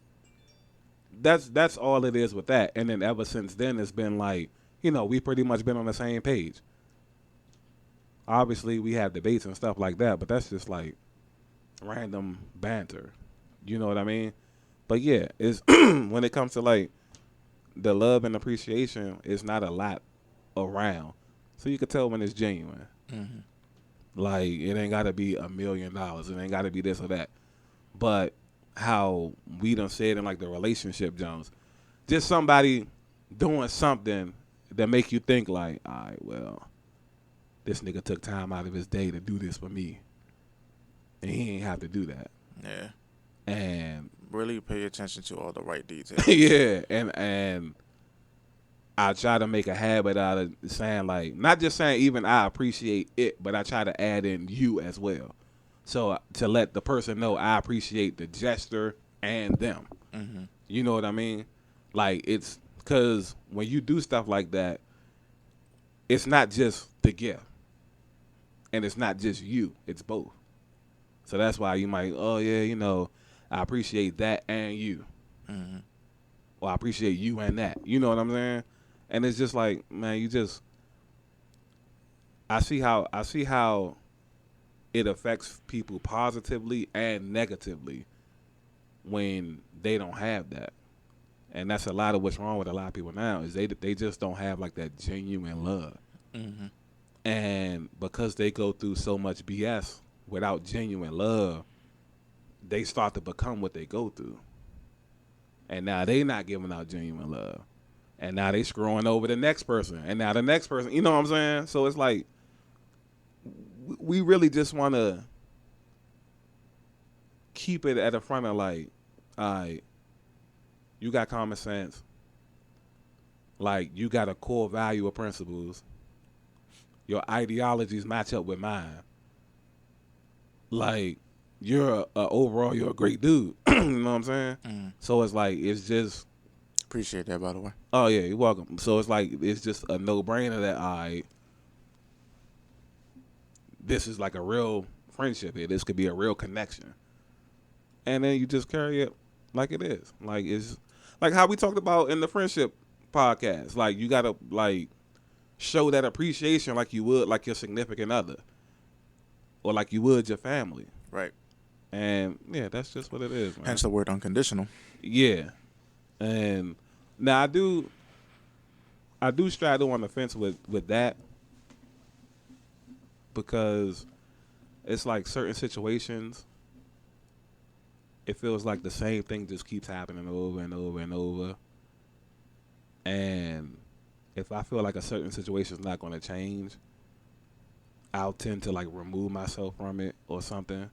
that's all it is with that. And then ever since then, it's been like, we pretty much been on the same page. Obviously, we have debates and stuff like that, but that's just like random banter. You know what I mean? But yeah, it's when it comes to like the love and appreciation, it's not a lot around, so you can tell when it's genuine. Mm-hmm. Like it ain't got to be $1 million. It ain't got to be this or that. But how we done said in like the relationship Jones, just somebody doing something that make you think like, all right, well, this nigga took time out of his day to do this for me, and he ain't have to do that. Yeah. And Really pay attention to all the right details. yeah, and I try to make a habit out of saying like, not just saying even I appreciate it, but I try to add in you as well. So to let the person know I appreciate the gesture and them. Mm-hmm. You know what I mean? Like it's because when you do stuff like that, it's not just the gift, and it's not just you. It's both. So that's why you might, oh yeah, I appreciate that and you. Mm-hmm. Well, I appreciate you and that. You know what I'm saying? And it's just like, man, I see how it affects people positively and negatively when they don't have that. And that's a lot of what's wrong with a lot of people now is they just don't have like that genuine love. Mm-hmm. And because they go through so much BS without genuine love, they start to become what they go through. And now they not giving out genuine love. And now they screwing over the next person. And now the next person, you know what I'm saying? So it's like, we really just want to keep it at the front of like, all right, you got common sense. Like, you got a core value of principles. Your ideologies match up with mine. Like, overall, you're a great dude. You know what I'm saying? Mm. So it's like, it's just. Appreciate that, by the way. Oh, yeah, you're welcome. So it's like, it's just a no-brainer that this is like a real friendship here. This could be a real connection. And then you just carry it like it is. Like, it's like how we talked about in the friendship podcast. Like, you got to, like, show that appreciation like you would like your significant other. Or like you would your family. Right. And, yeah, that's just what it is, man. Hence the word unconditional. Yeah. And now I do straddle on the fence with that, because it's like certain situations it feels like the same thing just keeps happening over and over and over. And if I feel like a certain situation is not going to change, I'll tend to like remove myself from it or something.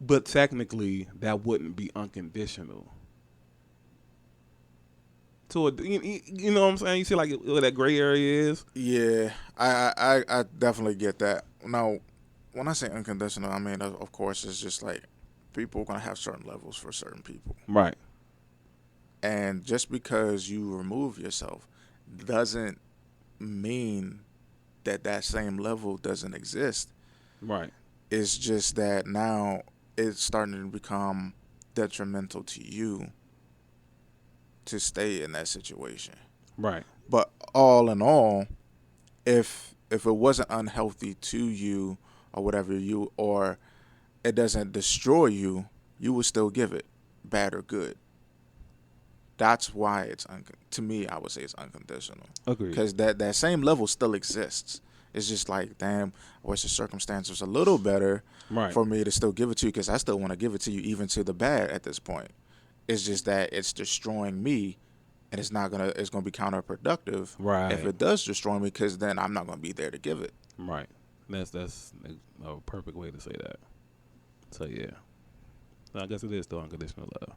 But technically, that wouldn't be unconditional. So you know what I'm saying? You see like where that gray area is. Yeah, I definitely get that. Now, when I say unconditional, I mean of course it's just like people are gonna have certain levels for certain people, Right. and just because you remove yourself doesn't mean that that same level doesn't exist. Right. It's just that now it's starting to become detrimental to you to stay in that situation. Right. But all in all, if it wasn't unhealthy to you or whatever you or it doesn't destroy you, you would still give it, bad or good. That's why it's to me. I would say it's unconditional. Agreed. Because that same level still exists. It's just like, damn, I wish the circumstance was a little better Right. for me to still give it to you, because I still want to give it to you, even to the bad at this point. It's just that it's destroying me, and it's gonna be counterproductive. Right. If it does destroy me, because then I'm not gonna be there to give it. Right. That's a perfect way to say that. So yeah. So I guess it is still unconditional love.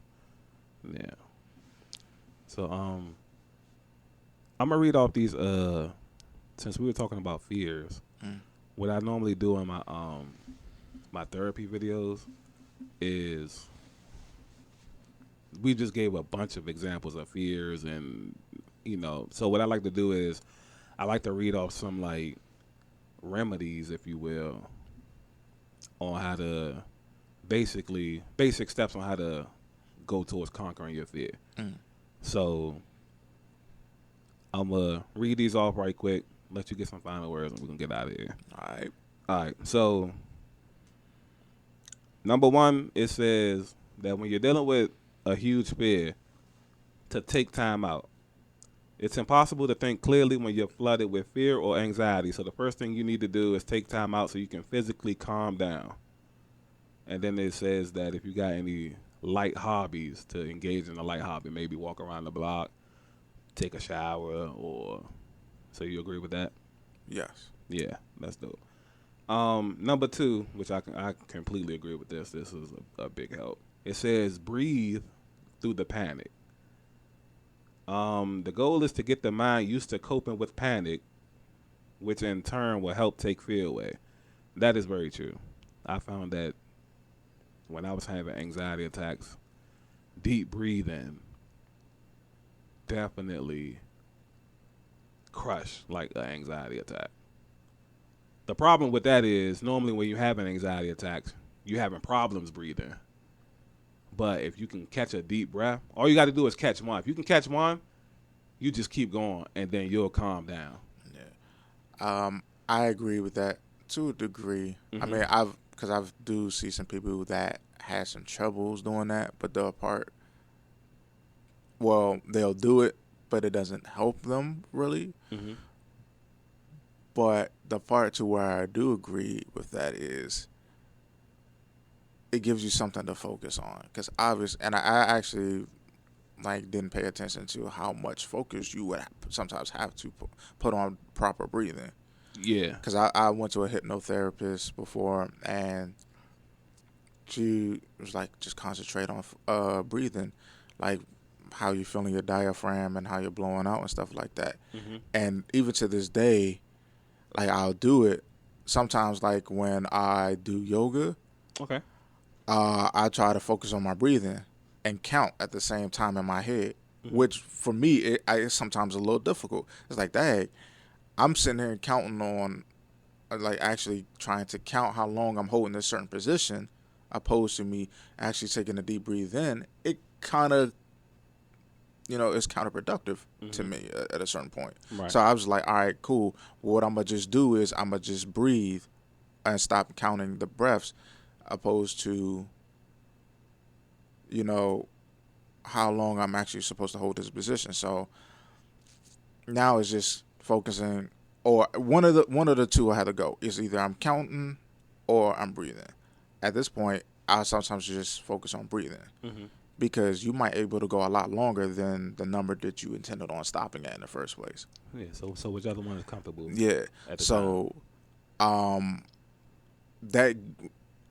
Yeah. So I'm gonna read off these since we were talking about fears. What I normally do in my my therapy videos is we just gave a bunch of examples of fears, and so what I like to do is I like to read off some like remedies, if you will, on how to basic steps on how to go towards conquering your fear. So I'm gonna read these off right quick, let you get some final words, and we're gonna get out of here. All right. So number one, it says that when you're dealing with a huge fear, to take time out. It's impossible to think clearly when you're flooded with fear or anxiety. So the first thing you need to do is take time out so you can physically calm down. And then it says that if you got any light hobbies, to engage in a light hobby, maybe walk around the block, take a shower, or so you agree with that? Yes. Yeah, that's dope. Number two, which I completely agree with this. This is a big help. It says breathe through the panic. The goal is to get the mind used to coping with panic, which in turn will help take fear away. That is very true. I found that when I was having anxiety attacks, deep breathing definitely crushed like an anxiety attack. The problem with that is normally when you have an anxiety attack, you're having problems breathing. But if you can catch a deep breath, all you got to do is catch one. If you can catch one, you just keep going, and then you'll calm down. Yeah. I agree with that to a degree. I mean, I do see some people that had some troubles doing that, but they'll do it, but it doesn't help them really. But the part to where I do agree with that is it gives you something to focus on. Because and I actually didn't pay attention to how much focus you would sometimes have to put on proper breathing. Yeah. Because I went to a hypnotherapist before, and she was like, just concentrate on breathing, like how you're feeling your diaphragm and how you're blowing out and stuff like that. And even to this day, I'll do it sometimes, when I do yoga. Okay. I try to focus on my breathing and count at the same time in my head, which for me it's sometimes a little difficult. It's like, dang, I'm sitting here counting on, actually trying to count how long I'm holding a certain position, opposed to me actually taking a deep breathe in. It kind of, it's counterproductive to me at a certain point. Right. So I was like, all right, cool. What I'm going to just do is I'm going to just breathe and stop counting the breaths, opposed to, how long I'm actually supposed to hold this position. So now it's just focusing, or one of the two I had to go. It's either I'm counting or I'm breathing. At this point, I sometimes just focus on breathing Mm-hmm. because you might able to go a lot longer than the number that you intended on stopping at in the first place. Yeah. So whichever one is comfortable Yeah. at the time. So that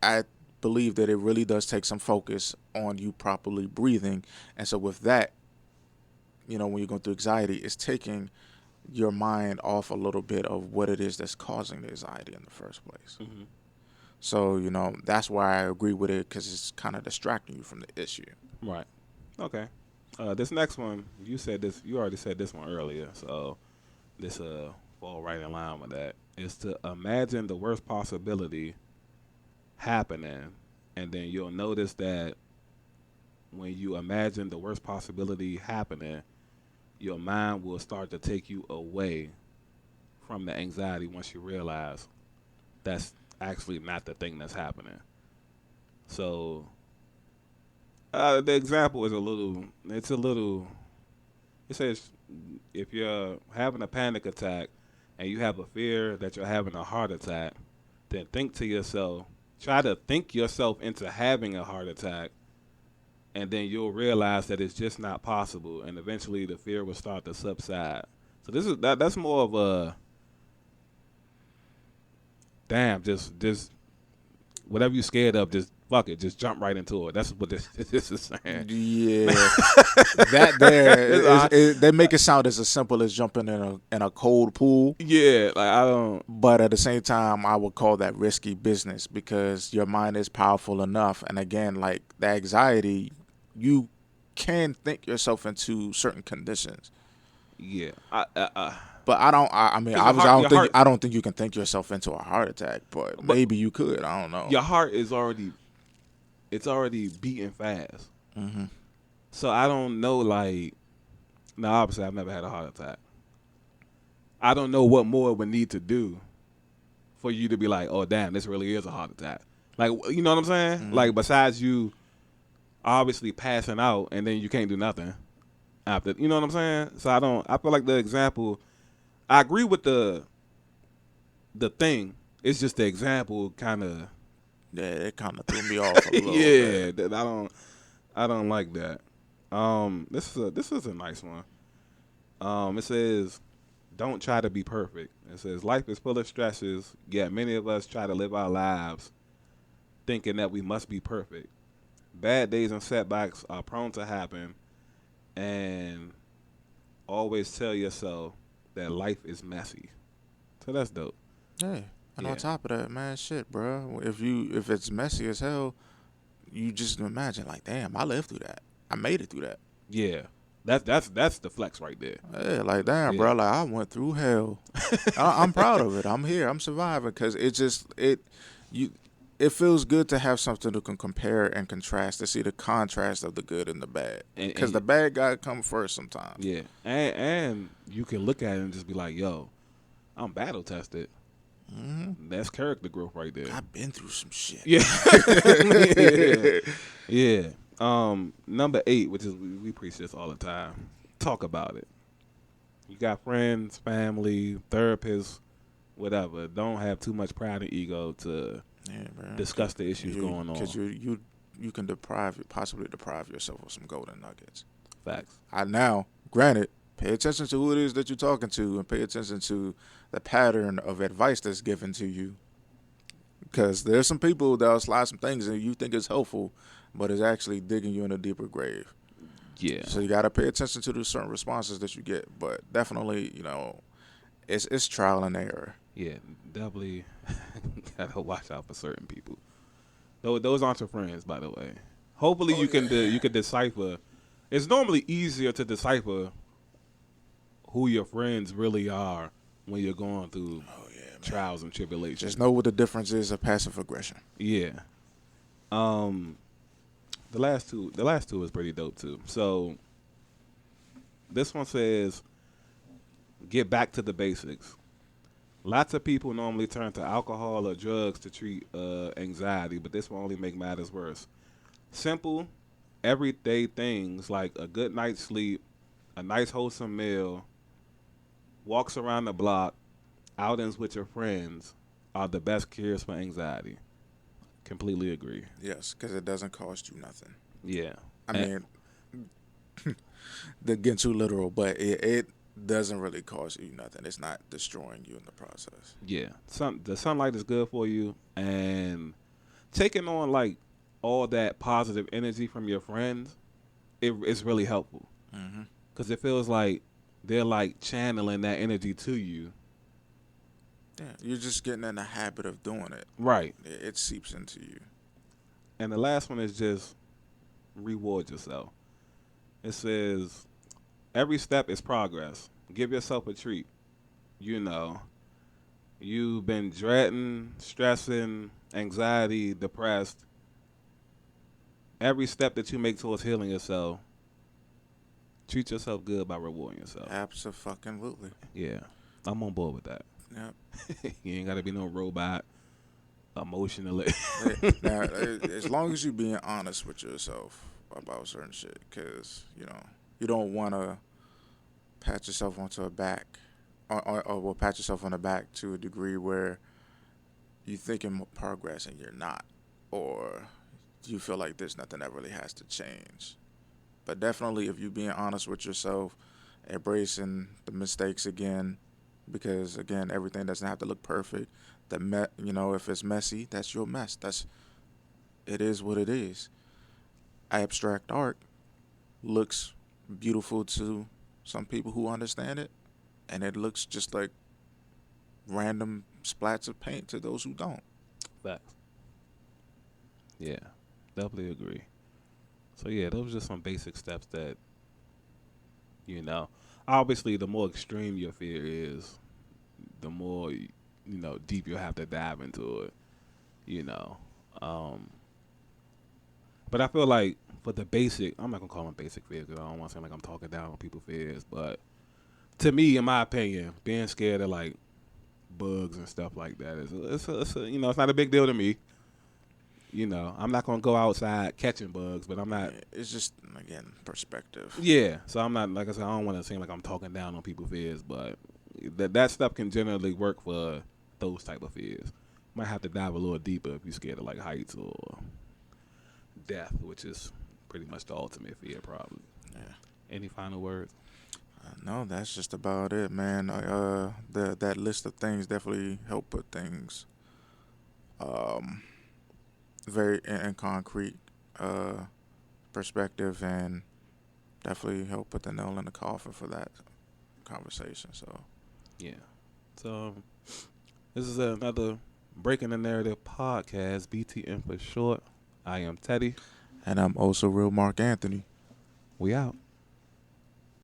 I believe that it really does take some focus on you properly breathing. And so with that, when you're going through anxiety, it's taking your mind off a little bit of what it is that's causing the anxiety in the first place. Mm-hmm. So, that's why I agree with it, because it's kind of distracting you from the issue. Right. Okay. This next one, you already said this one earlier, so this fall right in line with that. Is to imagine the worst possibility happening, and then you'll notice that when you imagine the worst possibility happening, your mind will start to take you away from the anxiety once you realize that's actually not the thing that's happening. So the example is it says if you're having a panic attack and you have a fear that you're having a heart attack, then try to think yourself into having a heart attack, and then you'll realize that it's just not possible, and eventually the fear will start to subside. So that's more of a just whatever you're scared of, just fuck it, just jump right into it. That's what this is saying. Yeah, that there they make it sound as simple as jumping in a cold pool. Yeah, like I don't. But at the same time, I would call that risky business because your mind is powerful enough. And again, like the anxiety, you can think yourself into certain conditions. Yeah, but I don't. I mean, obviously, I don't think you can think yourself into a heart attack. But maybe you could. I don't know. Your heart is already beating fast. Mm-hmm. So I don't know. Like, now obviously I've never had a heart attack. I don't know what more would need to do for you to be like, oh damn, this really is a heart attack. Like, you know what I'm saying? Mm-hmm. Like, besides you obviously passing out and then you can't do nothing after. You know what I'm saying? So I feel like the example. I agree with the thing. It's just the example kind of. Yeah, it kind of threw me off a little bit. Yeah, I don't like that. This is a nice one. It says, don't try to be perfect. It says life is full of stresses, yet many of us try to live our lives thinking that we must be perfect. Bad days and setbacks are prone to happen, and always tell yourself that life is messy. So that's dope. Hey, and on top of that, man, shit, bro. If it's messy as hell, you just imagine like, damn, I lived through that. I made it through that. Yeah, that's the flex right there. Yeah, like damn, bro. Like I went through hell. I'm proud of it. I'm here. I'm surviving because it feels good to have something to compare and contrast, to see the contrast of the good and the bad. Because the bad gotta come first sometimes. Yeah, and you can look at it and just be like, yo, I'm battle tested. Mm-hmm. That's character growth right there. I've been through some shit. Yeah. Yeah. Number 8, which is we preach this all the time. Talk about it. You got friends, family, therapists, whatever. Don't have too much pride and ego to discuss the issues going on. Because you can possibly deprive yourself of some golden nuggets. Facts. Granted, pay attention to who it is that you're talking to, and pay attention to the pattern of advice that's given to you. Because there's some people that'll slide some things and you think it's helpful, but it's actually digging you in a deeper grave. Yeah. So you got to pay attention to the certain responses that you get. But definitely, it's trial and error. Yeah, definitely gotta watch out for certain people. Those aren't your friends, by the way. Hopefully you can decipher. It's normally easier to decipher who your friends really are when you're going through trials and tribulations. Just know what the difference is of passive aggression. Yeah. The last two is pretty dope too. So this one says, get back to the basics. Lots of people normally turn to alcohol or drugs to treat anxiety, but this will only make matters worse. Simple, everyday things like a good night's sleep, a nice wholesome meal, walks around the block, outings with your friends are the best cures for anxiety. Completely agree. Yes, because it doesn't cost you nothing. Yeah. I mean, they're getting too literal, but it doesn't really cost you nothing. It's not destroying you in the process. Yeah. The sunlight is good for you, and taking on like all that positive energy from your friends, it's really helpful Mm-hmm. because it feels like they're like channeling that energy to you. Yeah, you're just getting in the habit of doing it. Right. It seeps into you. And the last one is just reward yourself. It says every step is progress. Give yourself a treat. You know, you've been dreading, stressing, anxiety, depressed. Every step that you make towards healing yourself, treat yourself good by rewarding yourself. Absolutely. Yeah, I'm on board with that. Yep. You ain't got to be no robot emotionally. Now, as long as you're being honest with yourself about certain shit, because you don't want to pat yourself onto a back, or pat yourself on the back to a degree where you thinking progress and you're not, or you feel like there's nothing that really has to change. But definitely, if you're being honest with yourself, embracing the mistakes again, because again, everything doesn't have to look perfect. If it's messy, that's your mess. It is what it is. Abstract art looks beautiful to some people who understand it, and it looks just like random splats of paint to those who don't. Facts. Yeah, definitely agree. So yeah, those are just some basic steps that obviously the more extreme your fear is, the more deep you'll have to dive into it. You know, um, but I feel like for the basic, I'm not gonna call them basic fears because I don't want to sound like I'm talking down on people's fears. But to me, in my opinion, being scared of like bugs and stuff like that it's not a big deal to me. I'm not gonna go outside catching bugs, but I'm not. It's just again perspective. Yeah, so I'm not, like I said, I don't want to seem like I'm talking down on people's fears, but that stuff can generally work for those type of fears. Might have to dive a little deeper if you're scared of like heights or death, which is pretty much the ultimate fear, probably. Yeah. Any final words? No, that's just about it, man. That list of things definitely help put things very in concrete perspective, and definitely help put the nail in the coffin for that conversation. So Yeah. So this is another Breaking the Narrative podcast, BTN for short. I am Teddy. and I'm also real Mark Anthony. We out.